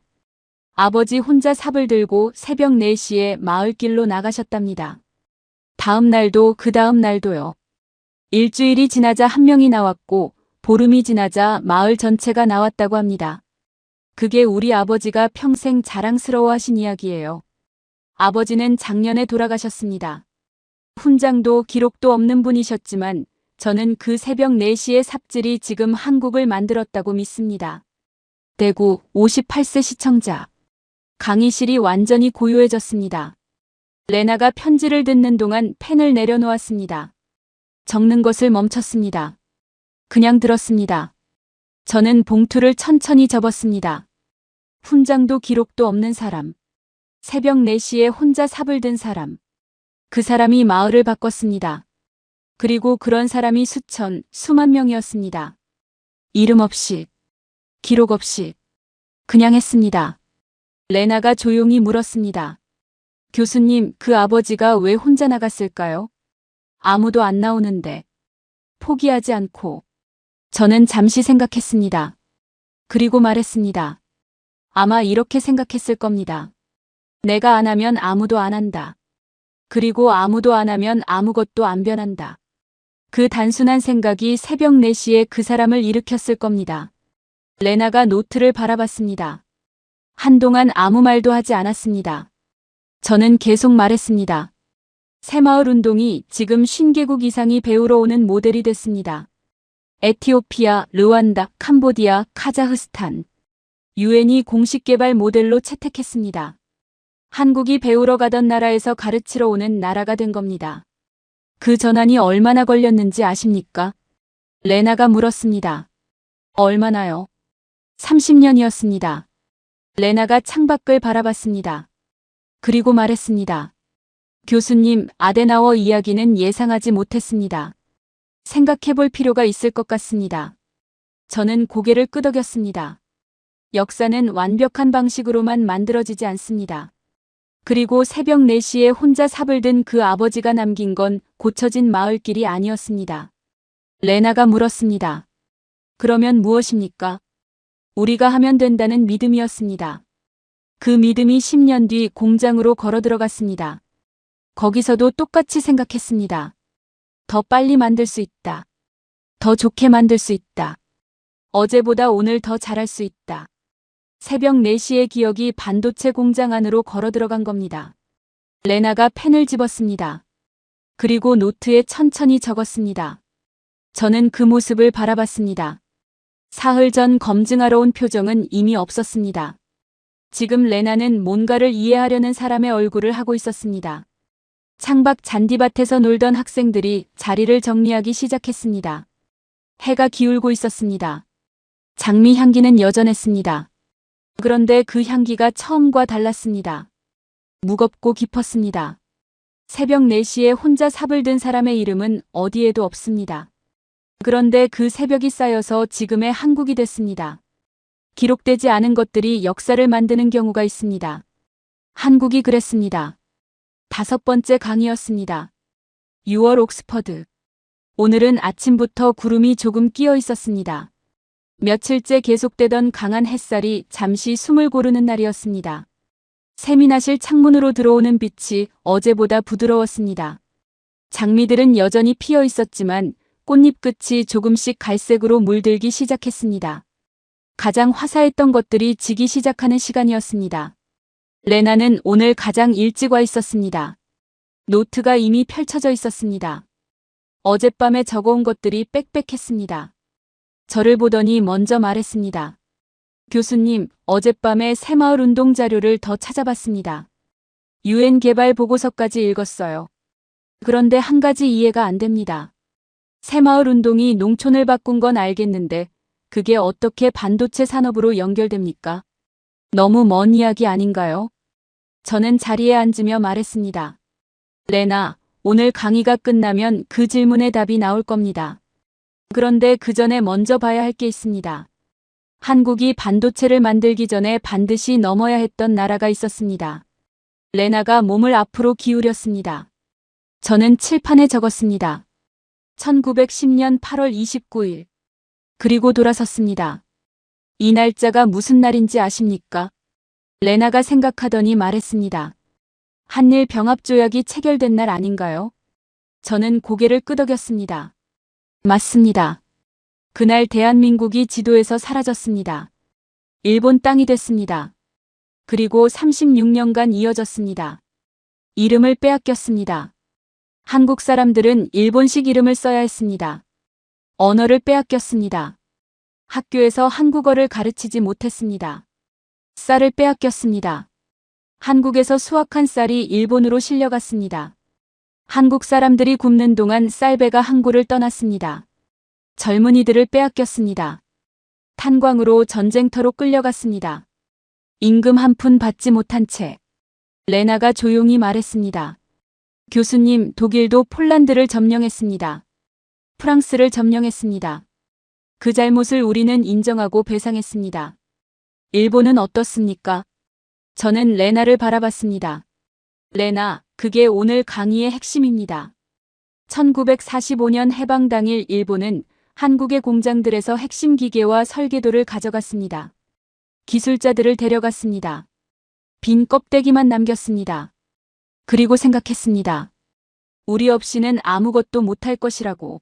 아버지 혼자 삽을 들고 새벽 4시에 마을길로 나가셨답니다. 다음 날도 그 다음 날도요. 일주일이 지나자 한 명이 나왔고 보름이 지나자 마을 전체가 나왔다고 합니다. 그게 우리 아버지가 평생 자랑스러워하신 이야기예요. 아버지는 작년에 돌아가셨습니다. 훈장도 기록도 없는 분이셨지만 저는 그 새벽 4시의 삽질이 지금 한국을 만들었다고 믿습니다. 대구 58세 시청자. 강의실이 완전히 고요해졌습니다. 레나가 편지를 듣는 동안 펜을 내려놓았습니다. 적는 것을 멈췄습니다. 그냥 들었습니다. 저는 봉투를 천천히 접었습니다. 훈장도 기록도 없는 사람. 새벽 4시에 혼자 삽을 든 사람. 그 사람이 마을을 바꿨습니다. 그리고 그런 사람이 수천, 수만 명이었습니다. 이름 없이, 기록 없이, 그냥 했습니다. 레나가 조용히 물었습니다. 교수님, 그 아버지가 왜 혼자 나갔을까요? 아무도 안 나오는데. 포기하지 않고. 저는 잠시 생각했습니다. 그리고 말했습니다. 아마 이렇게 생각했을 겁니다. 내가 안 하면 아무도 안 한다. 그리고 아무도 안 하면 아무것도 안 변한다. 그 단순한 생각이 새벽 4시에 그 사람을 일으켰을 겁니다. 레나가 노트를 바라봤습니다. 한동안 아무 말도 하지 않았습니다. 저는 계속 말했습니다. 새마을 운동이 지금 50개국 이상이 배우러 오는 모델이 됐습니다. 에티오피아, 르완다, 캄보디아, 카자흐스탄. 유엔이 공식 개발 모델로 채택했습니다. 한국이 배우러 가던 나라에서 가르치러 오는 나라가 된 겁니다. 그 전환이 얼마나 걸렸는지 아십니까? 레나가 물었습니다. 얼마나요? 30년이었습니다. 레나가 창밖을 바라봤습니다. 그리고 말했습니다. 교수님, 아데나워 이야기는 예상하지 못했습니다. 생각해 볼 필요가 있을 것 같습니다. 저는 고개를 끄덕였습니다. 역사는 완벽한 방식으로만 만들어지지 않습니다. 그리고 새벽 4시에 혼자 삽을 든 그 아버지가 남긴 건 고쳐진 마을길이 아니었습니다. 레나가 물었습니다. 그러면 무엇입니까? 우리가 하면 된다는 믿음이었습니다. 그 믿음이 10년 뒤 공장으로 걸어 들어갔습니다. 거기서도 똑같이 생각했습니다. 더 빨리 만들 수 있다. 더 좋게 만들 수 있다. 어제보다 오늘 더 잘할 수 있다. 새벽 4시의 기억이 반도체 공장 안으로 걸어 들어간 겁니다. 레나가 펜을 집었습니다. 그리고 노트에 천천히 적었습니다. 저는 그 모습을 바라봤습니다. 사흘 전 검증하러 온 표정은 이미 없었습니다. 지금 레나는 뭔가를 이해하려는 사람의 얼굴을 하고 있었습니다. 창밖 잔디밭에서 놀던 학생들이 자리를 정리하기 시작했습니다. 해가 기울고 있었습니다. 장미 향기는 여전했습니다. 그런데 그 향기가 처음과 달랐습니다. 무겁고 깊었습니다. 새벽 4시에 혼자 삽을 든 사람의 이름은 어디에도 없습니다. 그런데 그 새벽이 쌓여서 지금의 한국이 됐습니다. 기록되지 않은 것들이 역사를 만드는 경우가 있습니다. 한국이 그랬습니다. 5번째 강의였습니다. 6월 옥스퍼드. 오늘은 아침부터 구름이 조금 끼어 있었습니다. 며칠째 계속되던 강한 햇살이 잠시 숨을 고르는 날이었습니다. 세미나실 창문으로 들어오는 빛이 어제보다 부드러웠습니다. 장미들은 여전히 피어 있었지만 꽃잎 끝이 조금씩 갈색으로 물들기 시작했습니다. 가장 화사했던 것들이 지기 시작하는 시간이었습니다. 레나는 오늘 가장 일찍 와 있었습니다. 노트가 이미 펼쳐져 있었습니다. 어젯밤에 적어온 것들이 빽빽했습니다. 저를 보더니 먼저 말했습니다. 교수님, 어젯밤에 새마을 운동 자료를 더 찾아봤습니다. 유엔 개발 보고서까지 읽었어요. 그런데 한 가지 이해가 안 됩니다. 새마을 운동이 농촌을 바꾼 건 알겠는데 그게 어떻게 반도체 산업으로 연결됩니까? 너무 먼 이야기 아닌가요? 저는 자리에 앉으며 말했습니다. 레나, 오늘 강의가 끝나면 그 질문의 답이 나올 겁니다. 그런데 그 전에 먼저 봐야 할 게 있습니다. 한국이 반도체를 만들기 전에 반드시 넘어야 했던 나라가 있었습니다. 레나가 몸을 앞으로 기울였습니다. 저는 칠판에 적었습니다. 1910년 8월 29일. 그리고 돌아섰습니다. 이 날짜가 무슨 날인지 아십니까? 레나가 생각하더니 말했습니다. 한일 병합조약이 체결된 날 아닌가요? 저는 고개를 끄덕였습니다. 맞습니다. 그날 대한민국이 지도에서 사라졌습니다. 일본 땅이 됐습니다. 그리고 36년간 이어졌습니다. 이름을 빼앗겼습니다. 한국 사람들은 일본식 이름을 써야 했습니다. 언어를 빼앗겼습니다. 학교에서 한국어를 가르치지 못했습니다. 쌀을 빼앗겼습니다. 한국에서 수확한 쌀이 일본으로 실려갔습니다. 한국 사람들이 굶는 동안 쌀배가 항구를 떠났습니다. 젊은이들을 빼앗겼습니다. 탄광으로 전쟁터로 끌려갔습니다. 임금 한 푼 받지 못한 채 레나가 조용히 말했습니다. 교수님, 독일도 폴란드를 점령했습니다. 프랑스를 점령했습니다. 그 잘못을 우리는 인정하고 배상했습니다. 일본은 어떻습니까? 저는 레나를 바라봤습니다. 레나, 그게 오늘 강의의 핵심입니다. 1945년 해방 당일 일본은 한국의 공장들에서 핵심 기계와 설계도를 가져갔습니다. 기술자들을 데려갔습니다. 빈 껍데기만 남겼습니다. 그리고 생각했습니다. 우리 없이는 아무것도 못할 것이라고.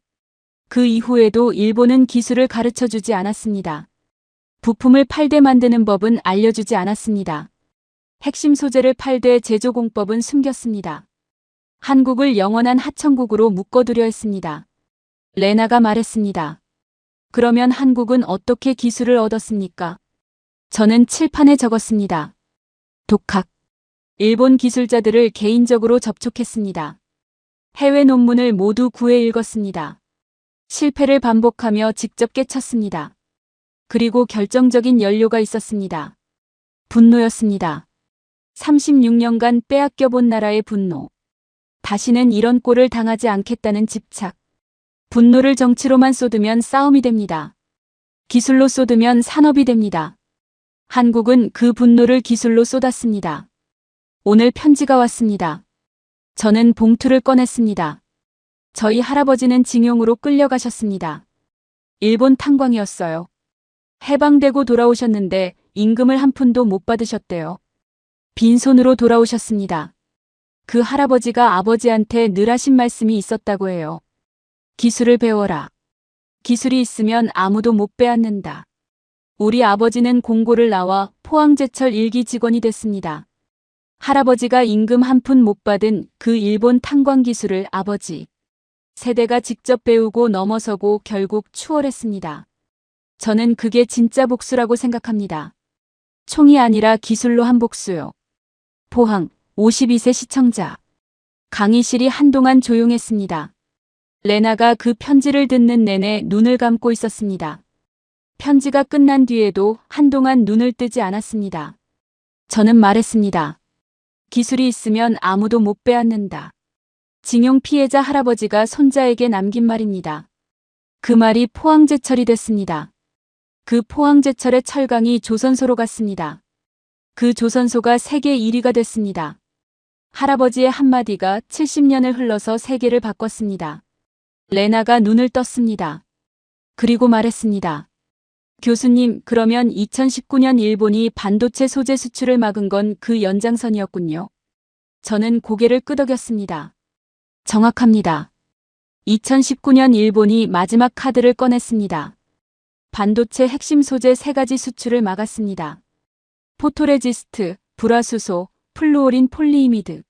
그 이후에도 일본은 기술을 가르쳐 주지 않았습니다. 부품을 팔되 만드는 법은 알려주지 않았습니다. 핵심 소재를 팔되 제조 공법은 숨겼습니다. 한국을 영원한 하천국으로 묶어두려 했습니다. 레나가 말했습니다. 그러면 한국은 어떻게 기술을 얻었습니까? 저는 칠판에 적었습니다. 독학. 일본 기술자들을 개인적으로 접촉했습니다. 해외 논문을 모두 구해 읽었습니다. 실패를 반복하며 직접 깨쳤습니다. 그리고 결정적인 연료가 있었습니다. 분노였습니다. 36년간 빼앗겨 본 나라의 분노. 다시는 이런 꼴을 당하지 않겠다는 집착. 분노를 정치로만 쏟으면 싸움이 됩니다. 기술로 쏟으면 산업이 됩니다. 한국은 그 분노를 기술로 쏟았습니다. 오늘 편지가 왔습니다. 저는 봉투를 꺼냈습니다. 저희 할아버지는 징용으로 끌려가셨습니다. 일본 탄광이었어요. 해방되고 돌아오셨는데 임금을 한 푼도 못 받으셨대요. 빈손으로 돌아오셨습니다. 그 할아버지가 아버지한테 늘 하신 말씀이 있었다고 해요. 기술을 배워라. 기술이 있으면 아무도 못 빼앗는다. 우리 아버지는 공고를 나와 포항제철 1기 직원이 됐습니다. 할아버지가 임금 한 푼 못 받은 그 일본 탄광 기술을 아버지 세대가 직접 배우고 넘어서고 결국 추월했습니다. 저는 그게 진짜 복수라고 생각합니다. 총이 아니라 기술로 한 복수요. 포항 52세 시청자. 강의실이 한동안 조용했습니다. 레나가 그 편지를 듣는 내내 눈을 감고 있었습니다. 편지가 끝난 뒤에도 한동안 눈을 뜨지 않았습니다. 저는 말했습니다. 기술이 있으면 아무도 못 빼앗는다. 징용 피해자 할아버지가 손자에게 남긴 말입니다. 그 말이 포항제철이 됐습니다. 그 포항제철의 철강이 조선소로 갔습니다. 그 조선소가 세계 1위가 됐습니다. 할아버지의 한마디가 70년을 흘러서 세계를 바꿨습니다. 레나가 눈을 떴습니다. 그리고 말했습니다. 교수님, 그러면 2019년 일본이 반도체 소재 수출을 막은 건 그 연장선이었군요. 저는 고개를 끄덕였습니다. 정확합니다. 2019년 일본이 마지막 카드를 꺼냈습니다. 반도체 핵심 소재 3가지 수출을 막았습니다. 포토레지스트, 불화수소, 플루오린 폴리이미드.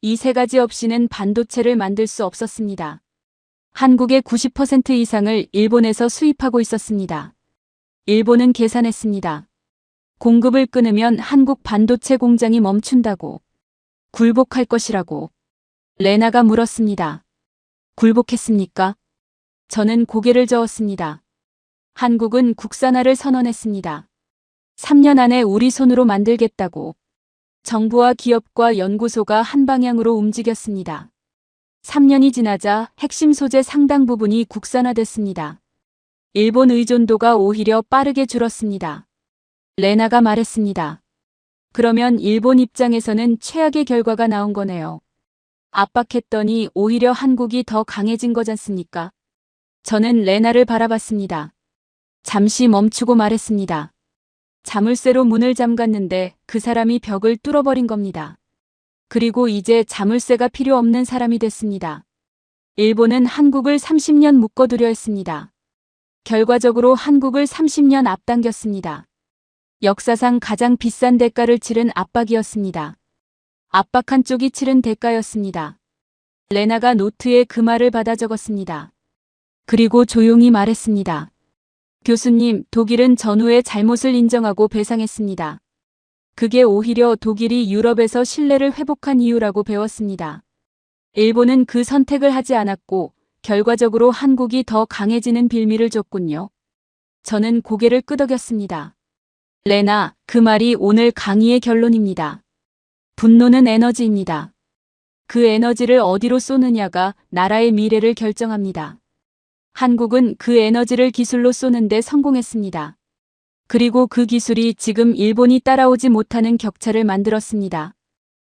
이 3가지 없이는 반도체를 만들 수 없었습니다. 한국의 90% 이상을 일본에서 수입하고 있었습니다. 일본은 계산했습니다. 공급을 끊으면 한국 반도체 공장이 멈춘다고. 굴복할 것이라고. 레나가 물었습니다. 굴복했습니까? 저는 고개를 저었습니다. 한국은 국산화를 선언했습니다. 3년 안에 우리 손으로 만들겠다고. 정부와 기업과 연구소가 한 방향으로 움직였습니다. 3년이 지나자 핵심 소재 상당 부분이 국산화됐습니다. 일본 의존도가 오히려 빠르게 줄었습니다. 레나가 말했습니다. 그러면 일본 입장에서는 최악의 결과가 나온 거네요. 압박했더니 오히려 한국이 더 강해진 거잖습니까? 저는 레나를 바라봤습니다. 잠시 멈추고 말했습니다. 자물쇠로 문을 잠갔는데 그 사람이 벽을 뚫어버린 겁니다. 그리고 이제 자물쇠가 필요 없는 사람이 됐습니다. 일본은 한국을 30년 묶어두려 했습니다. 결과적으로 한국을 30년 앞당겼습니다. 역사상 가장 비싼 대가를 치른 압박이었습니다. 압박한 쪽이 치른 대가였습니다. 레나가 노트에 그 말을 받아 적었습니다. 그리고 조용히 말했습니다. 교수님, 독일은 전후의 잘못을 인정하고 배상했습니다. 그게 오히려 독일이 유럽에서 신뢰를 회복한 이유라고 배웠습니다. 일본은 그 선택을 하지 않았고 결과적으로 한국이 더 강해지는 빌미를 줬군요. 저는 고개를 끄덕였습니다. 레나, 그 말이 오늘 강의의 결론입니다. 분노는 에너지입니다. 그 에너지를 어디로 쏘느냐가 나라의 미래를 결정합니다. 한국은 그 에너지를 기술로 쏘는데 성공했습니다. 그리고 그 기술이 지금 일본이 따라오지 못하는 격차를 만들었습니다.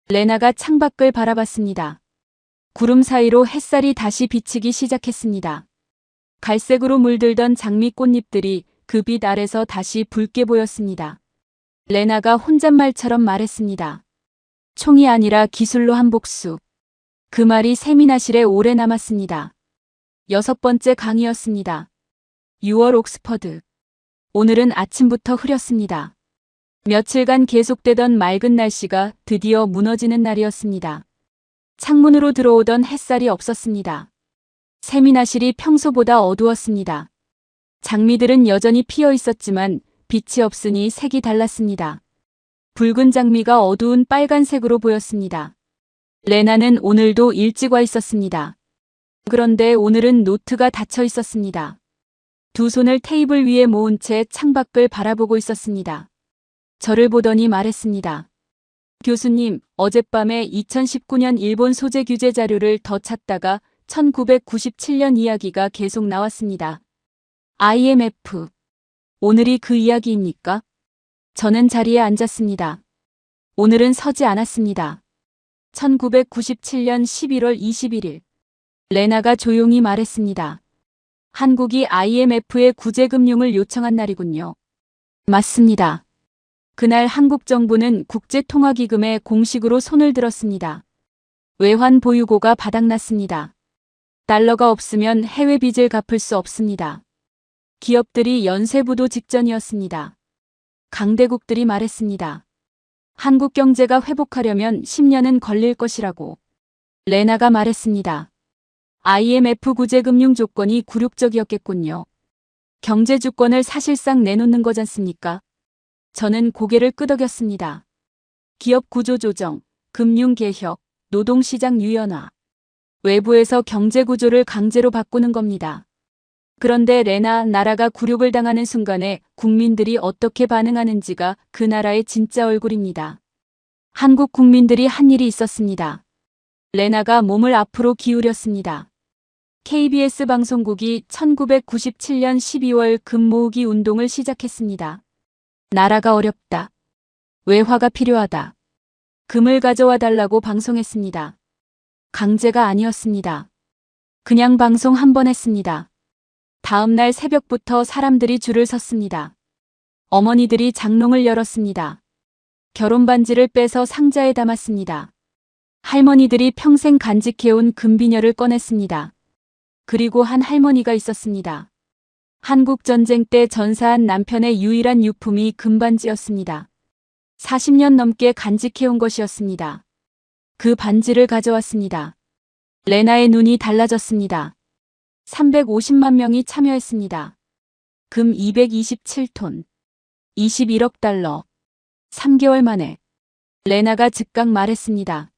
레나가 창밖을 바라봤습니다. 구름 사이로 햇살이 다시 비치기 시작했습니다. 갈색으로 물들던 장미 꽃잎들이 그 빛 아래서 다시 붉게 보였습니다. 레나가 혼잣말처럼 말했습니다. 총이 아니라 기술로 한 복수. 그 말이 세미나실에 오래 남았습니다. 6번째 강의였습니다. 6월 옥스퍼드. 오늘은 아침부터 흐렸습니다. 며칠간 계속되던 맑은 날씨가 드디어 무너지는 날이었습니다. 창문으로 들어오던 햇살이 없었습니다. 세미나실이 평소보다 어두웠습니다. 장미들은 여전히 피어 있었지만 빛이 없으니 색이 달랐습니다. 붉은 장미가 어두운 빨간색으로 보였습니다. 레나는 오늘도 일찍 와 있었습니다. 그런데 오늘은 노트가 닫혀 있었습니다. 두 손을 테이블 위에 모은 채 창밖을 바라보고 있었습니다. 저를 보더니 말했습니다. 교수님, 어젯밤에 2019년 일본 소재 규제 자료를 더 찾다가 1997년 이야기가 계속 나왔습니다. IMF. 오늘이 그 이야기입니까? 저는 자리에 앉았습니다. 오늘은 서지 않았습니다. 1997년 11월 21일. 레나가 조용히 말했습니다. 한국이 IMF에 구제금융을 요청한 날이군요. 맞습니다. 그날 한국 정부는 국제통화기금에 공식으로 손을 들었습니다. 외환 보유고가 바닥났습니다. 달러가 없으면 해외 빚을 갚을 수 없습니다. 기업들이 연쇄부도 직전이었습니다. 강대국들이 말했습니다. 한국 경제가 회복하려면 10년은 걸릴 것이라고. 레나가 말했습니다. IMF 구제금융 조건이 굴욕적이었겠군요. 경제 주권을 사실상 내놓는 거잖습니까? 저는 고개를 끄덕였습니다. 기업 구조 조정, 금융 개혁, 노동시장 유연화. 외부에서 경제 구조를 강제로 바꾸는 겁니다. 그런데 레나, 나라가 굴욕을 당하는 순간에 국민들이 어떻게 반응하는지가 그 나라의 진짜 얼굴입니다. 한국 국민들이 한 일이 있었습니다. 레나가 몸을 앞으로 기울였습니다. KBS 방송국이 1997년 12월 금 모으기 운동을 시작했습니다. 나라가 어렵다. 외화가 필요하다. 금을 가져와 달라고 방송했습니다. 강제가 아니었습니다. 그냥 방송 한 번 했습니다. 다음 날 새벽부터 사람들이 줄을 섰습니다. 어머니들이 장롱을 열었습니다. 결혼 반지를 빼서 상자에 담았습니다. 할머니들이 평생 간직해온 금비녀를 꺼냈습니다. 그리고 한 할머니가 있었습니다. 한국 전쟁 때 전사한 남편의 유일한 유품이 금반지였습니다. 40년 넘게 간직해온 것이었습니다. 그 반지를 가져왔습니다. 레나의 눈이 달라졌습니다. 350만 명이 참여했습니다. 금 227톤. 21억 달러. 3개월 만에. 레나가 즉각 말했습니다.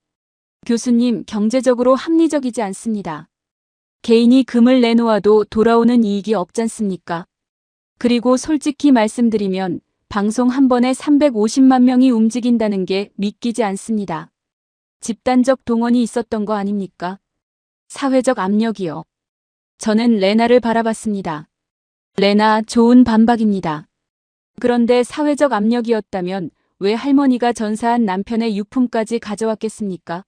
교수님, 경제적으로 합리적이지 않습니다. 개인이 금을 내놓아도 돌아오는 이익이 없잖습니까? 그리고 솔직히 말씀드리면 방송 한 번에 350만 명이 움직인다는 게 믿기지 않습니다. 집단적 동원이 있었던 거 아닙니까? 사회적 압력이요. 저는 레나를 바라봤습니다. 레나, 좋은 반박입니다. 그런데 사회적 압력이었다면 왜 할머니가 전사한 남편의 유품까지 가져왔겠습니까?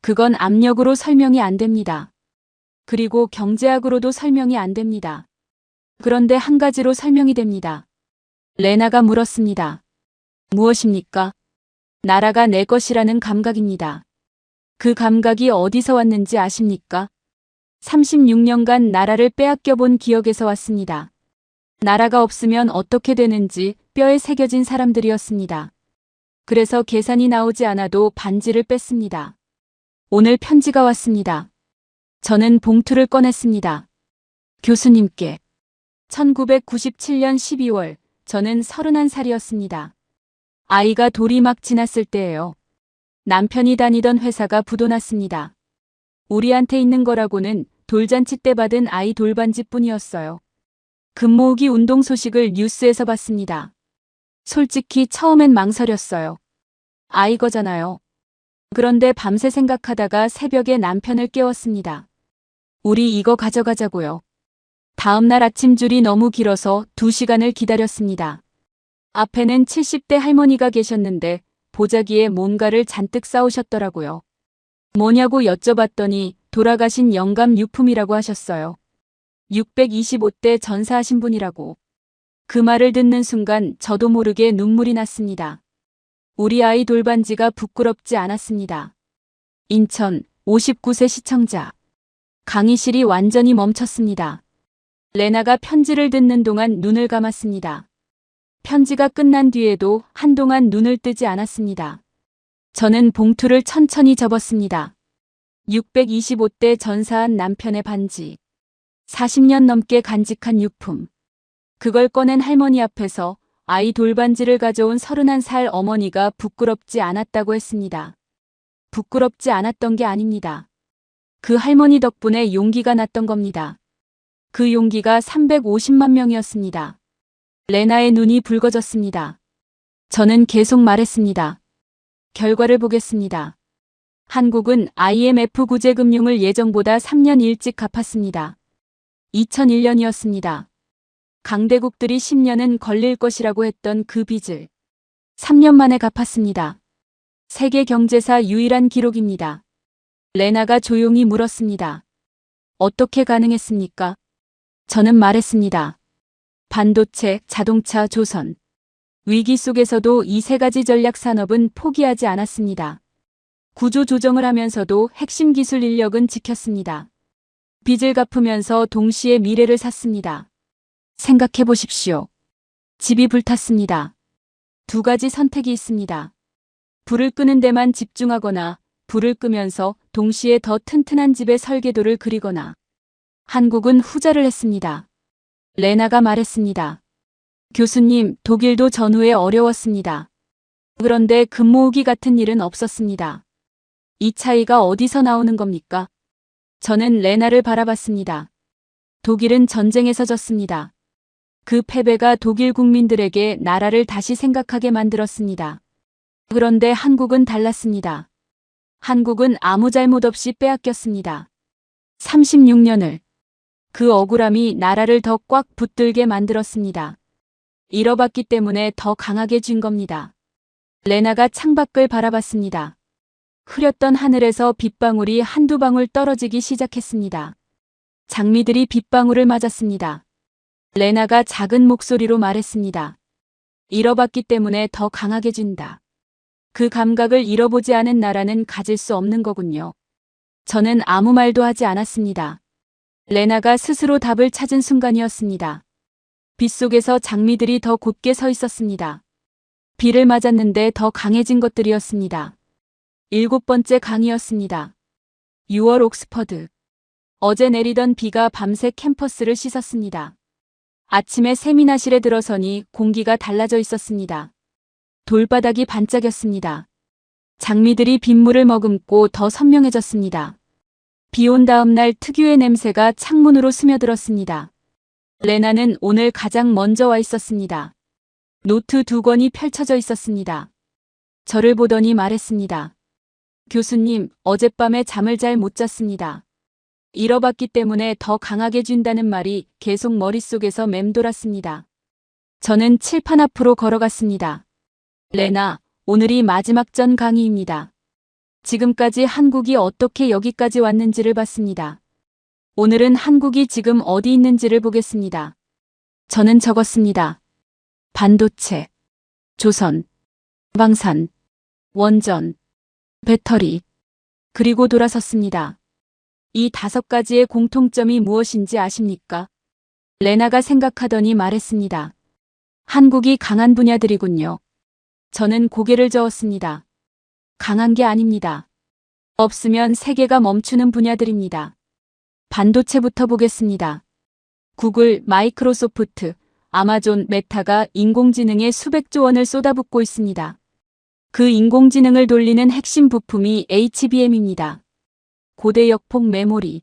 그건 압력으로 설명이 안 됩니다. 그리고 경제학으로도 설명이 안 됩니다. 그런데 한 가지로 설명이 됩니다. 레나가 물었습니다. 무엇입니까? 나라가 내 것이라는 감각입니다. 그 감각이 어디서 왔는지 아십니까? 36년간 나라를 빼앗겨 본 기억에서 왔습니다. 나라가 없으면 어떻게 되는지 뼈에 새겨진 사람들이었습니다. 그래서 계산이 나오지 않아도 반지를 뺐습니다. 오늘 편지가 왔습니다. 저는 봉투를 꺼냈습니다. 교수님께. 1997년 12월, 저는 31살이었습니다. 아이가 돌이 막 지났을 때예요. 남편이 다니던 회사가 부도났습니다. 우리한테 있는 거라고는 돌잔치 때 받은 아이 돌반지뿐이었어요. 금모으기 운동 소식을 뉴스에서 봤습니다. 솔직히 처음엔 망설였어요. 아이 거잖아요. 그런데 밤새 생각하다가 새벽에 남편을 깨웠습니다. 우리 이거 가져가자고요. 다음날 아침 줄이 너무 길어서 2시간을 기다렸습니다. 앞에는 70대 할머니가 계셨는데 보자기에 뭔가를 잔뜩 싸우셨더라고요. 뭐냐고 여쭤봤더니 돌아가신 영감 유품이라고 하셨어요. 625대 전사하신 분이라고. 그 말을 듣는 순간 저도 모르게 눈물이 났습니다. 우리 아이 돌반지가 부끄럽지 않았습니다. 인천 59세 시청자. 강의실이 완전히 멈췄습니다. 레나가 편지를 듣는 동안 눈을 감았습니다. 편지가 끝난 뒤에도 한동안 눈을 뜨지 않았습니다. 저는 봉투를 천천히 접었습니다. 625대 전사한 남편의 반지. 40년 넘게 간직한 유품. 그걸 꺼낸 할머니 앞에서 아이 돌반지를 가져온 31살 어머니가 부끄럽지 않았다고 했습니다. 부끄럽지 않았던 게 아닙니다. 그 할머니 덕분에 용기가 났던 겁니다. 그 용기가 350만 명이었습니다. 레나의 눈이 붉어졌습니다. 저는 계속 말했습니다. 결과를 보겠습니다. 한국은 IMF 구제금융을 예정보다 3년 일찍 갚았습니다. 2001년이었습니다. 강대국들이 10년은 걸릴 것이라고 했던 그 빚을 3년 만에 갚았습니다. 세계 경제사 유일한 기록입니다. 레나가 조용히 물었습니다. 어떻게 가능했습니까? 저는 말했습니다. 반도체, 자동차, 조선. 위기 속에서도 이 3가지 전략 산업은 포기하지 않았습니다. 구조 조정을 하면서도 핵심 기술 인력은 지켰습니다. 빚을 갚으면서 동시에 미래를 샀습니다. 생각해 보십시오. 집이 불탔습니다. 2가지 선택이 있습니다. 불을 끄는 데만 집중하거나 불을 끄면서 동시에 더 튼튼한 집의 설계도를 그리거나. 한국은 후자를 했습니다. 레나가 말했습니다. 교수님, 독일도 전후에 어려웠습니다. 그런데 금모으기 같은 일은 없었습니다. 이 차이가 어디서 나오는 겁니까? 저는 레나를 바라봤습니다. 독일은 전쟁에서 졌습니다. 그 패배가 독일 국민들에게 나라를 다시 생각하게 만들었습니다. 그런데 한국은 달랐습니다. 한국은 아무 잘못 없이 빼앗겼습니다. 36년을. 그 억울함이 나라를 더 꽉 붙들게 만들었습니다. 잃어봤기 때문에 더 강하게 쥔 겁니다. 레나가 창밖을 바라봤습니다. 흐렸던 하늘에서 빗방울이 한두 방울 떨어지기 시작했습니다. 장미들이 빗방울을 맞았습니다. 레나가 작은 목소리로 말했습니다. 잃어봤기 때문에 더 강하게 준다. 그 감각을 잃어보지 않은 나라는 가질 수 없는 거군요. 저는 아무 말도 하지 않았습니다. 레나가 스스로 답을 찾은 순간이었습니다. 빗속에서 장미들이 더 곧게 서 있었습니다. 비를 맞았는데 더 강해진 것들이었습니다. 7번째 강이었습니다. 6월 옥스퍼드. 어제 내리던 비가 밤새 캠퍼스를 씻었습니다. 아침에 세미나실에 들어서니 공기가 달라져 있었습니다. 돌바닥이 반짝였습니다. 장미들이 빗물을 머금고 더 선명해졌습니다. 비 온 다음 날 특유의 냄새가 창문으로 스며들었습니다. 레나는 오늘 가장 먼저 와 있었습니다. 노트 2권이 펼쳐져 있었습니다. 저를 보더니 말했습니다. 교수님, 어젯밤에 잠을 잘 못 잤습니다. 잃어봤기 때문에 더 강하게 준다는 말이 계속 머릿속에서 맴돌았습니다. 저는 칠판 앞으로 걸어갔습니다. 레나, 오늘이 마지막 전 강의입니다. 지금까지 한국이 어떻게 여기까지 왔는지를 봤습니다. 오늘은 한국이 지금 어디 있는지를 보겠습니다. 저는 적었습니다. 반도체, 조선, 방산, 원전, 배터리, 그리고 돌아섰습니다. 이 5가지의 공통점이 무엇인지 아십니까? 레나가 생각하더니 말했습니다. 한국이 강한 분야들이군요. 저는 고개를 저었습니다. 강한 게 아닙니다. 없으면 세계가 멈추는 분야들입니다. 반도체부터 보겠습니다. 구글, 마이크로소프트, 아마존, 메타가 인공지능에 수백조 원을 쏟아붓고 있습니다. 그 인공지능을 돌리는 핵심 부품이 HBM입니다. 고대 역폭 메모리.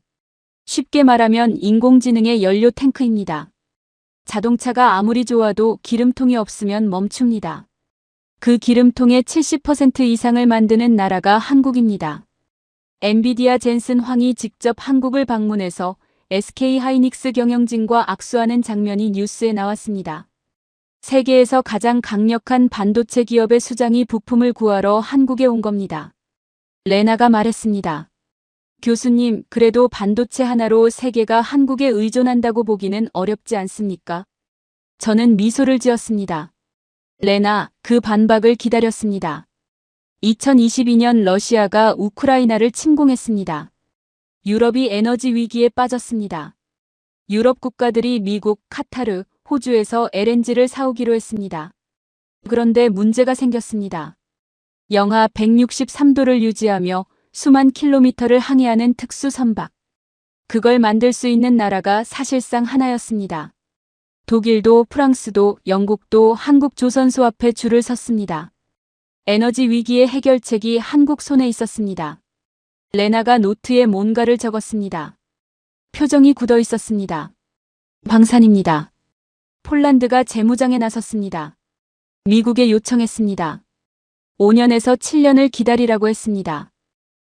쉽게 말하면 인공지능의 연료 탱크입니다. 자동차가 아무리 좋아도 기름통이 없으면 멈춥니다. 그 기름통의 70% 이상을 만드는 나라가 한국입니다. 엔비디아 젠슨 황이 직접 한국을 방문해서 SK 하이닉스 경영진과 악수하는 장면이 뉴스에 나왔습니다. 세계에서 가장 강력한 반도체 기업의 수장이 부품을 구하러 한국에 온 겁니다. 레나가 말했습니다. 교수님, 그래도 반도체 하나로 세계가 한국에 의존한다고 보기는 어렵지 않습니까? 저는 미소를 지었습니다. 레나, 그 반박을 기다렸습니다. 2022년 러시아가 우크라이나를 침공했습니다. 유럽이 에너지 위기에 빠졌습니다. 유럽 국가들이 미국, 카타르, 호주에서 LNG를 사오기로 했습니다. 그런데 문제가 생겼습니다. 영하 163도를 유지하며 수만 킬로미터를 항해하는 특수 선박. 그걸 만들 수 있는 나라가 사실상 하나였습니다. 독일도 프랑스도 영국도 한국 조선소 앞에 줄을 섰습니다. 에너지 위기의 해결책이 한국 손에 있었습니다. 레나가 노트에 뭔가를 적었습니다. 표정이 굳어 있었습니다. 방산입니다. 폴란드가 재무장에 나섰습니다. 미국에 요청했습니다. 5년에서 7년을 기다리라고 했습니다.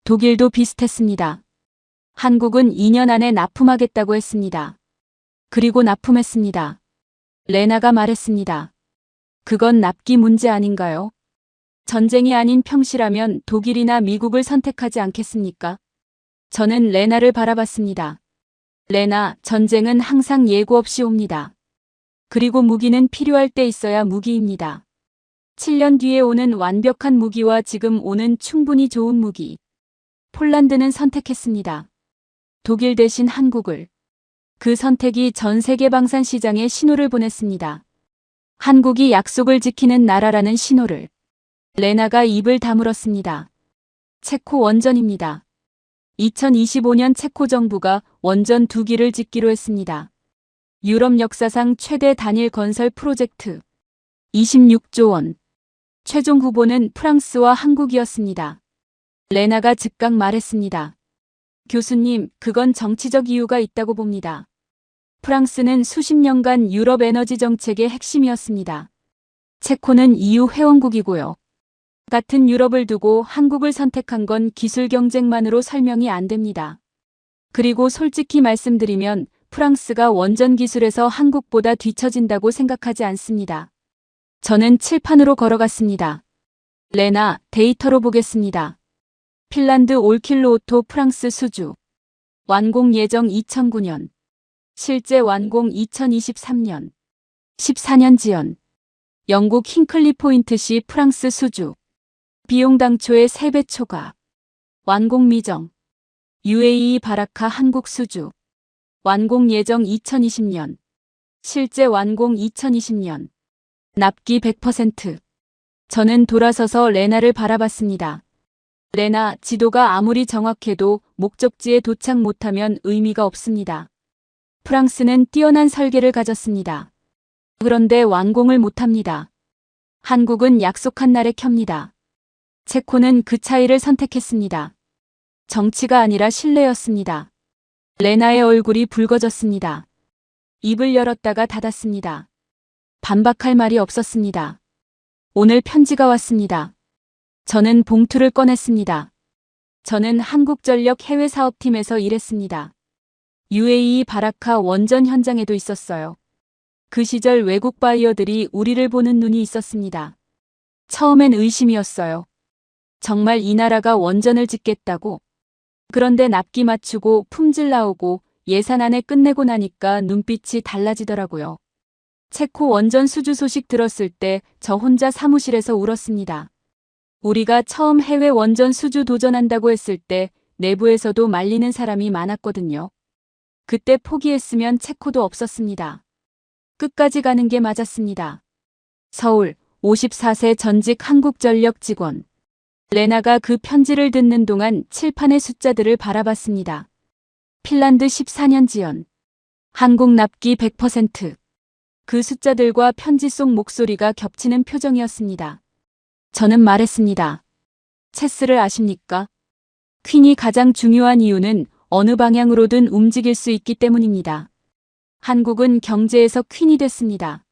독일도 비슷했습니다. 한국은 2년 안에 납품하겠다고 했습니다. 그리고 납품했습니다. 레나가 말했습니다. 그건 납기 문제 아닌가요? 전쟁이 아닌 평시라면 독일이나 미국을 선택하지 않겠습니까? 저는 레나를 바라봤습니다. 레나, 전쟁은 항상 예고 없이 옵니다. 그리고 무기는 필요할 때 있어야 무기입니다. 7년 뒤에 오는 완벽한 무기와 지금 오는 충분히 좋은 무기. 폴란드는 선택했습니다. 독일 대신 한국을. 그 선택이 전 세계 방산 시장에 신호를 보냈습니다. 한국이 약속을 지키는 나라라는 신호를. 레나가 입을 다물었습니다. 체코 원전입니다. 2025년 체코 정부가 원전 2기를 짓기로 했습니다. 유럽 역사상 최대 단일 건설 프로젝트. 26조 원. 최종 후보는 프랑스와 한국이었습니다. 레나가 즉각 말했습니다. 교수님, 그건 정치적 이유가 있다고 봅니다. 프랑스는 수십 년간 유럽 에너지 정책의 핵심이었습니다. 체코는 EU 회원국이고요. 같은 유럽을 두고 한국을 선택한 건 기술 경쟁만으로 설명이 안 됩니다. 그리고 솔직히 말씀드리면 프랑스가 원전 기술에서 한국보다 뒤처진다고 생각하지 않습니다. 저는 칠판으로 걸어갔습니다. 레나, 데이터로 보겠습니다. 핀란드 올킬로오토 프랑스 수주. 완공 예정 2009년. 실제 완공 2023년. 14년 지연. 영국 힌클리 포인트시 프랑스 수주. 비용 당초의 3배 초과. 완공 미정. UAE 바라카 한국 수주. 완공 예정 2020년. 실제 완공 2020년. 납기 100%. 저는 돌아서서 레나를 바라봤습니다. 레나, 지도가 아무리 정확해도 목적지에 도착 못하면 의미가 없습니다. 프랑스는 뛰어난 설계를 가졌습니다. 그런데 완공을 못합니다. 한국은 약속한 날에 켭니다. 체코는 그 차이를 선택했습니다. 정치가 아니라 신뢰였습니다. 레나의 얼굴이 붉어졌습니다. 입을 열었다가 닫았습니다. 반박할 말이 없었습니다. 오늘 편지가 왔습니다. 저는 봉투를 꺼냈습니다. 저는 한국전력 해외사업팀에서 일했습니다. UAE 바라카 원전 현장에도 있었어요. 그 시절 외국 바이어들이 우리를 보는 눈이 있었습니다. 처음엔 의심이었어요. 정말 이 나라가 원전을 짓겠다고? 그런데 납기 맞추고 품질 나오고 예산 안에 끝내고 나니까 눈빛이 달라지더라고요. 체코 원전 수주 소식 들었을 때 저 혼자 사무실에서 울었습니다. 우리가 처음 해외 원전 수주 도전한다고 했을 때 내부에서도 말리는 사람이 많았거든요. 그때 포기했으면 체코도 없었습니다. 끝까지 가는 게 맞았습니다. 서울 54세 전직 한국전력 직원. 레나가 그 편지를 듣는 동안 칠판의 숫자들을 바라봤습니다. 핀란드 14년 지연. 한국 납기 100%. 그 숫자들과 편지 속 목소리가 겹치는 표정이었습니다. 저는 말했습니다. 체스를 아십니까? 퀸이 가장 중요한 이유는 어느 방향으로든 움직일 수 있기 때문입니다. 한국은 경제에서 퀸이 됐습니다.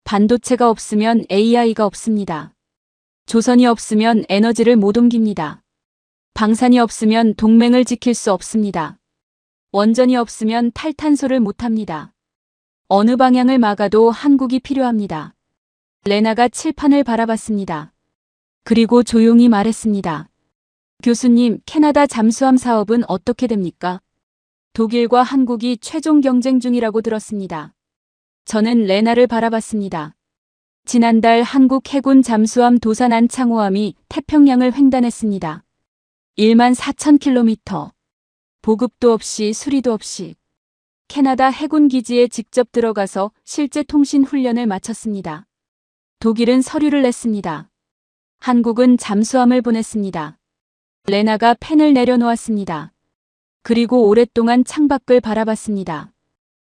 반도체가 없으면 AI가 없습니다. 조선이 없으면 에너지를 못 옮깁니다. 방산이 없으면 동맹을 지킬 수 없습니다. 원전이 없으면 탈탄소를 못합니다. 어느 방향을 막아도 한국이 필요합니다. 레나가 칠판을 바라봤습니다. 그리고 조용히 말했습니다. 교수님, 캐나다 잠수함 사업은 어떻게 됩니까? 독일과 한국이 최종 경쟁 중이라고 들었습니다. 저는 레나를 바라봤습니다. 지난달 한국 해군 잠수함 도산 안창호함이 태평양을 횡단했습니다. 14,000km. 보급도 없이 수리도 없이 캐나다 해군 기지에 직접 들어가서 실제 통신 훈련을 마쳤습니다. 독일은 서류를 냈습니다. 한국은 잠수함을 보냈습니다. 레나가 펜을 내려놓았습니다. 그리고 오랫동안 창밖을 바라봤습니다.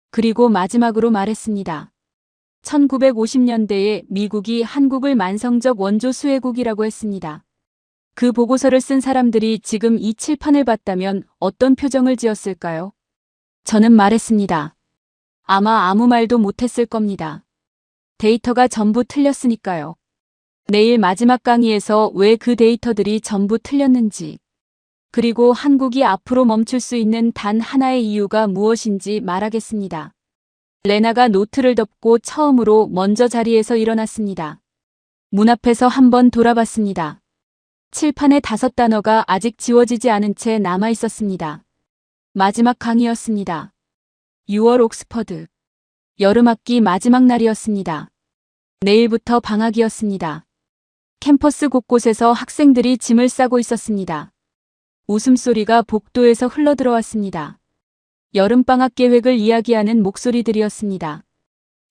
그리고 마지막으로 말했습니다. 1950년대에 미국이 한국을 만성적 원조 수혜국이라고 했습니다. 그 보고서를 쓴 사람들이 지금 이 칠판을 봤다면 어떤 표정을 지었을까요? 저는 말했습니다. 아마 아무 말도 못했을 겁니다. 데이터가 전부 틀렸으니까요. 내일 마지막 강의에서 왜 그 데이터들이 전부 틀렸는지, 그리고 한국이 앞으로 멈출 수 있는 단 하나의 이유가 무엇인지 말하겠습니다. 레나가 노트를 덮고 처음으로 먼저 자리에서 일어났습니다. 문 앞에서 한번 돌아봤습니다. 칠판에 5단어가 아직 지워지지 않은 채 남아 있었습니다. 마지막 강의였습니다. 6월 옥스퍼드. 여름학기 마지막 날이었습니다. 내일부터 방학이었습니다. 캠퍼스 곳곳에서 학생들이 짐을 싸고 있었습니다. 웃음소리가 복도에서 흘러들어왔습니다. 여름방학 계획을 이야기하는 목소리들이었습니다.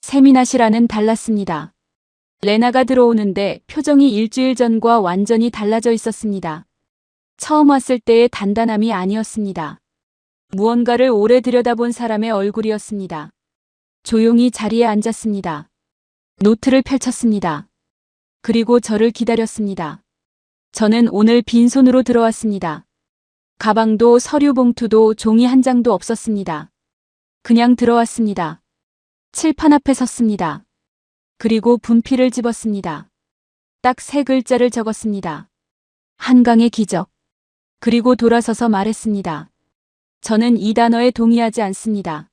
세미나실안은 달랐습니다. 레나가 들어오는데 표정이 일주일 전과 완전히 달라져 있었습니다. 처음 왔을 때의 단단함이 아니었습니다. 무언가를 오래 들여다본 사람의 얼굴이었습니다. 조용히 자리에 앉았습니다. 노트를 펼쳤습니다. 그리고 저를 기다렸습니다. 저는 오늘 빈손으로 들어왔습니다. 가방도 서류 봉투도 종이 한 장도 없었습니다. 그냥 들어왔습니다. 칠판 앞에 섰습니다. 그리고 분필을 집었습니다. 딱 3글자를 적었습니다. 한강의 기적. 그리고 돌아서서 말했습니다. 저는 이 단어에 동의하지 않습니다.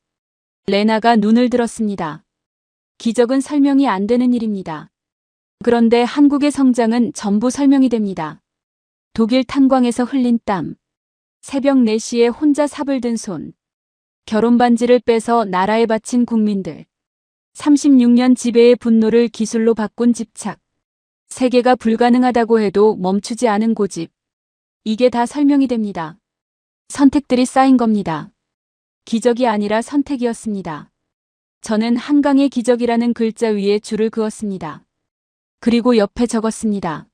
레나가 눈을 들었습니다. 기적은 설명이 안 되는 일입니다. 그런데 한국의 성장은 전부 설명이 됩니다. 독일 탄광에서 흘린 땀. 새벽 4시에 혼자 삽을 든 손. 결혼 반지를 빼서 나라에 바친 국민들. 36년 지배의 분노를 기술로 바꾼 집착. 세계가 불가능하다고 해도 멈추지 않은 고집. 이게 다 설명이 됩니다. 선택들이 쌓인 겁니다. 기적이 아니라 선택이었습니다. 저는 한강의 기적이라는 글자 위에 줄을 그었습니다. 그리고 옆에 적었습니다.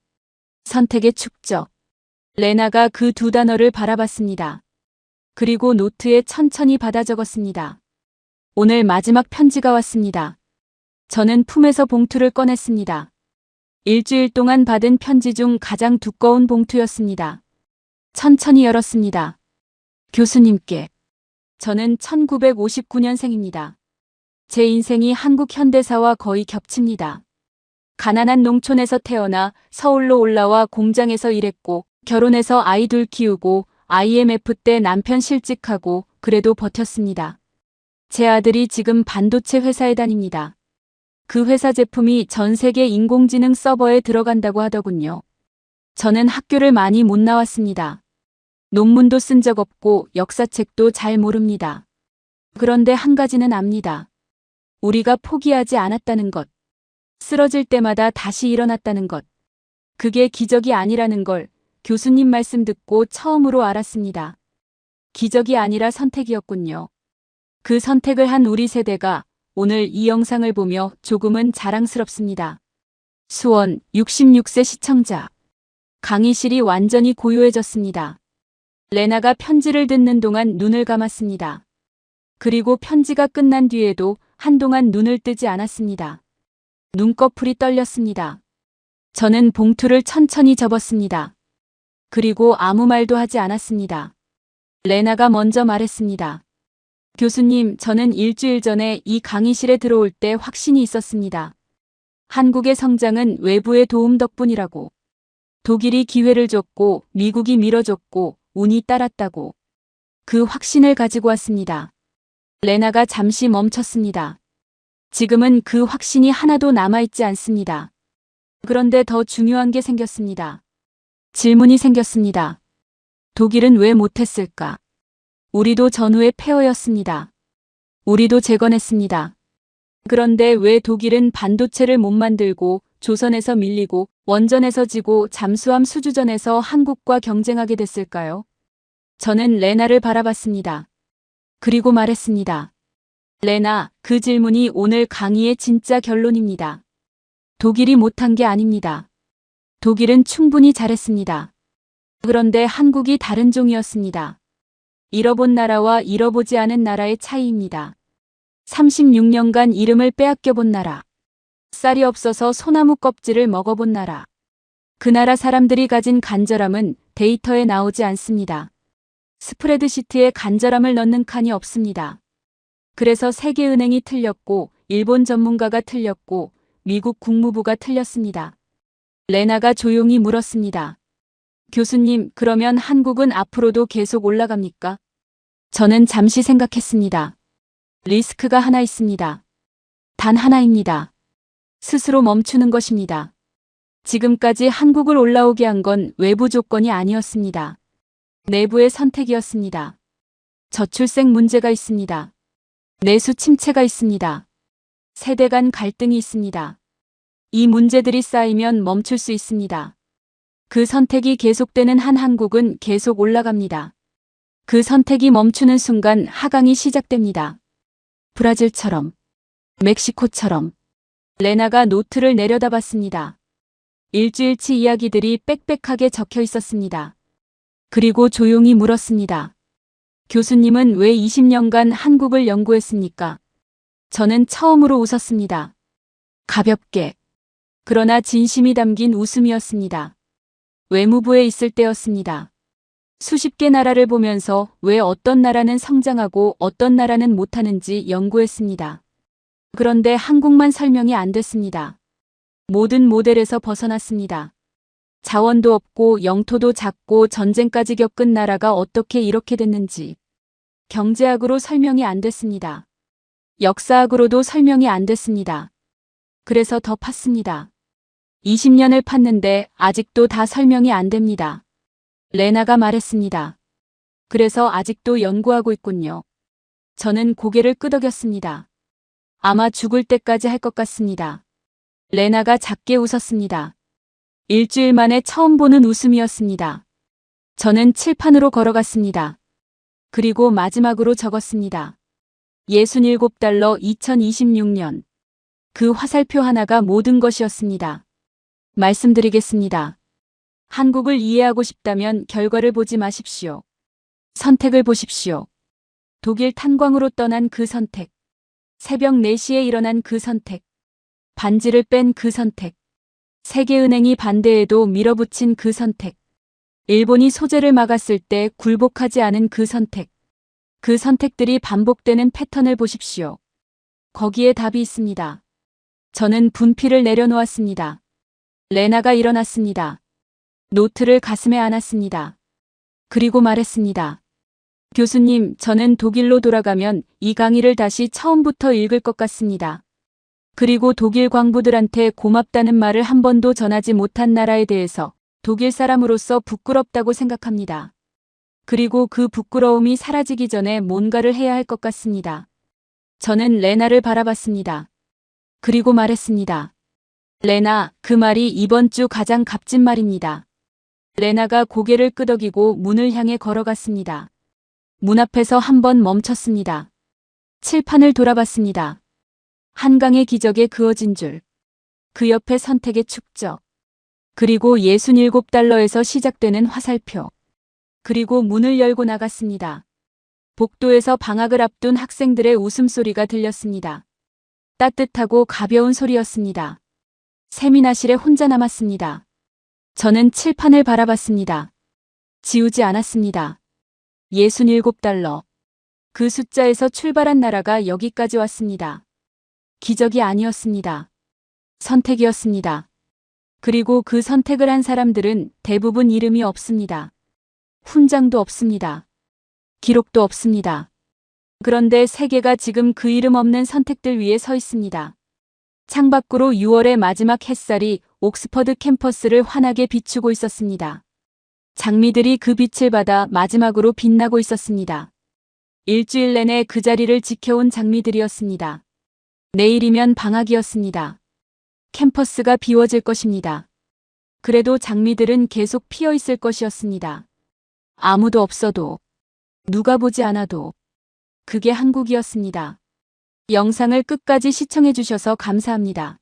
선택의 축적. 레나가 그 2단어를 바라봤습니다. 그리고 노트에 천천히 받아 적었습니다. 오늘 마지막 편지가 왔습니다. 저는 품에서 봉투를 꺼냈습니다. 일주일 동안 받은 편지 중 가장 두꺼운 봉투였습니다. 천천히 열었습니다. 교수님께. 저는 1959년생입니다. 제 인생이 한국 현대사와 거의 겹칩니다. 가난한 농촌에서 태어나 서울로 올라와 공장에서 일했고 결혼해서 아이 둘 키우고 IMF 때 남편 실직하고 그래도 버텼습니다. 제 아들이 지금 반도체 회사에 다닙니다. 그 회사 제품이 전 세계 인공지능 서버에 들어간다고 하더군요. 저는 학교를 많이 못 나왔습니다. 논문도 쓴 적 없고 역사책도 잘 모릅니다. 그런데 한 가지는 압니다. 우리가 포기하지 않았다는 것. 쓰러질 때마다 다시 일어났다는 것. 그게 기적이 아니라는 걸 교수님 말씀 듣고 처음으로 알았습니다. 기적이 아니라 선택이었군요. 그 선택을 한 우리 세대가 오늘 이 영상을 보며 조금은 자랑스럽습니다. 수원 66세 시청자. 강의실이 완전히 고요해졌습니다. 레나가 편지를 듣는 동안 눈을 감았습니다. 그리고 편지가 끝난 뒤에도 한동안 눈을 뜨지 않았습니다. 눈꺼풀이 떨렸습니다. 저는 봉투를 천천히 접었습니다. 그리고 아무 말도 하지 않았습니다. 레나가 먼저 말했습니다. 교수님, 저는 일주일 전에 이 강의실에 들어올 때 확신이 있었습니다. 한국의 성장은 외부의 도움 덕분이라고. 독일이 기회를 줬고 미국이 밀어줬고 운이 따랐다고. 그 확신을 가지고 왔습니다. 레나가 잠시 멈췄습니다. 지금은 그 확신이 하나도 남아있지 않습니다. 그런데 더 중요한 게 생겼습니다. 질문이 생겼습니다. 독일은 왜 못했을까? 우리도 전후의 폐허였습니다. 우리도 재건했습니다. 그런데 왜 독일은 반도체를 못 만들고 조선에서 밀리고 원전에서 지고 잠수함 수주전에서 한국과 경쟁하게 됐을까요? 저는 레나를 바라봤습니다. 그리고 말했습니다. 레나, 그 질문이 오늘 강의의 진짜 결론입니다. 독일이 못한 게 아닙니다. 독일은 충분히 잘했습니다. 그런데 한국이 다른 종이었습니다. 잃어본 나라와 잃어보지 않은 나라의 차이입니다. 36년간 이름을 빼앗겨본 나라. 쌀이 없어서 소나무 껍질을 먹어본 나라. 그 나라 사람들이 가진 간절함은 데이터에 나오지 않습니다. 스프레드시트에 간절함을 넣는 칸이 없습니다. 그래서 세계은행이 틀렸고 일본 전문가가 틀렸고 미국 국무부가 틀렸습니다. 레나가 조용히 물었습니다. 교수님, 그러면 한국은 앞으로도 계속 올라갑니까? 저는 잠시 생각했습니다. 리스크가 하나 있습니다. 단 하나입니다. 스스로 멈추는 것입니다. 지금까지 한국을 올라오게 한 건 외부 조건이 아니었습니다. 내부의 선택이었습니다. 저출생 문제가 있습니다. 내수 침체가 있습니다. 세대 간 갈등이 있습니다. 이 문제들이 쌓이면 멈출 수 있습니다. 그 선택이 계속되는 한 한국은 계속 올라갑니다. 그 선택이 멈추는 순간 하강이 시작됩니다. 브라질처럼, 멕시코처럼. 레나가 노트를 내려다봤습니다. 일주일치 이야기들이 빽빽하게 적혀 있었습니다. 그리고 조용히 물었습니다. 교수님은 왜 20년간 한국을 연구했습니까? 저는 처음으로 웃었습니다. 가볍게. 그러나 진심이 담긴 웃음이었습니다. 외무부에 있을 때였습니다. 수십 개 나라를 보면서 왜 어떤 나라는 성장하고 어떤 나라는 못하는지 연구했습니다. 그런데 한국만 설명이 안 됐습니다. 모든 모델에서 벗어났습니다. 자원도 없고 영토도 작고 전쟁까지 겪은 나라가 어떻게 이렇게 됐는지. 경제학으로 설명이 안 됐습니다. 역사학으로도 설명이 안 됐습니다. 그래서 더 팠습니다. 20년을 팠는데 아직도 다 설명이 안 됩니다. 레나가 말했습니다. 그래서 아직도 연구하고 있군요. 저는 고개를 끄덕였습니다. 아마 죽을 때까지 할 것 같습니다. 레나가 작게 웃었습니다. 일주일 만에 처음 보는 웃음이었습니다. 저는 칠판으로 걸어갔습니다. 그리고 마지막으로 적었습니다. 67달러 2026년. 그 화살표 하나가 모든 것이었습니다. 말씀드리겠습니다. 한국을 이해하고 싶다면 결과를 보지 마십시오. 선택을 보십시오. 독일 탄광으로 떠난 그 선택. 새벽 4시에 일어난 그 선택. 반지를 뺀 그 선택. 세계은행이 반대해도 밀어붙인 그 선택. 일본이 소재를 막았을 때 굴복하지 않은 그 선택. 그 선택들이 반복되는 패턴을 보십시오. 거기에 답이 있습니다. 저는 분필을 내려놓았습니다. 레나가 일어났습니다. 노트를 가슴에 안았습니다. 그리고 말했습니다. 교수님, 저는 독일로 돌아가면 이 강의를 다시 처음부터 읽을 것 같습니다. 그리고 독일 광부들한테 고맙다는 말을 한 번도 전하지 못한 나라에 대해서 독일 사람으로서 부끄럽다고 생각합니다. 그리고 그 부끄러움이 사라지기 전에 뭔가를 해야 할 것 같습니다. 저는 레나를 바라봤습니다. 그리고 말했습니다. 레나, 그 말이 이번 주 가장 값진 말입니다. 레나가 고개를 끄덕이고 문을 향해 걸어갔습니다. 문 앞에서 한 번 멈췄습니다. 칠판을 돌아봤습니다. 한강의 기적에 그어진 줄. 그 옆에 선택의 축적. 그리고 67달러에서 시작되는 화살표. 그리고 문을 열고 나갔습니다. 복도에서 방학을 앞둔 학생들의 웃음소리가 들렸습니다. 따뜻하고 가벼운 소리였습니다. 세미나실에 혼자 남았습니다. 저는 칠판을 바라봤습니다. 지우지 않았습니다. 67달러. 그 숫자에서 출발한 나라가 여기까지 왔습니다. 기적이 아니었습니다. 선택이었습니다. 그리고 그 선택을 한 사람들은 대부분 이름이 없습니다. 훈장도 없습니다. 기록도 없습니다. 그런데 세계가 지금 그 이름 없는 선택들 위에 서 있습니다. 창밖으로 6월의 마지막 햇살이 옥스퍼드 캠퍼스를 환하게 비추고 있었습니다. 장미들이 그 빛을 받아 마지막으로 빛나고 있었습니다. 일주일 내내 그 자리를 지켜온 장미들이었습니다. 내일이면 방학이었습니다. 캠퍼스가 비워질 것입니다. 그래도 장미들은 계속 피어 있을 것이었습니다. 아무도 없어도, 누가 보지 않아도. 그게 한국이었습니다. 영상을 끝까지 시청해 주셔서 감사합니다.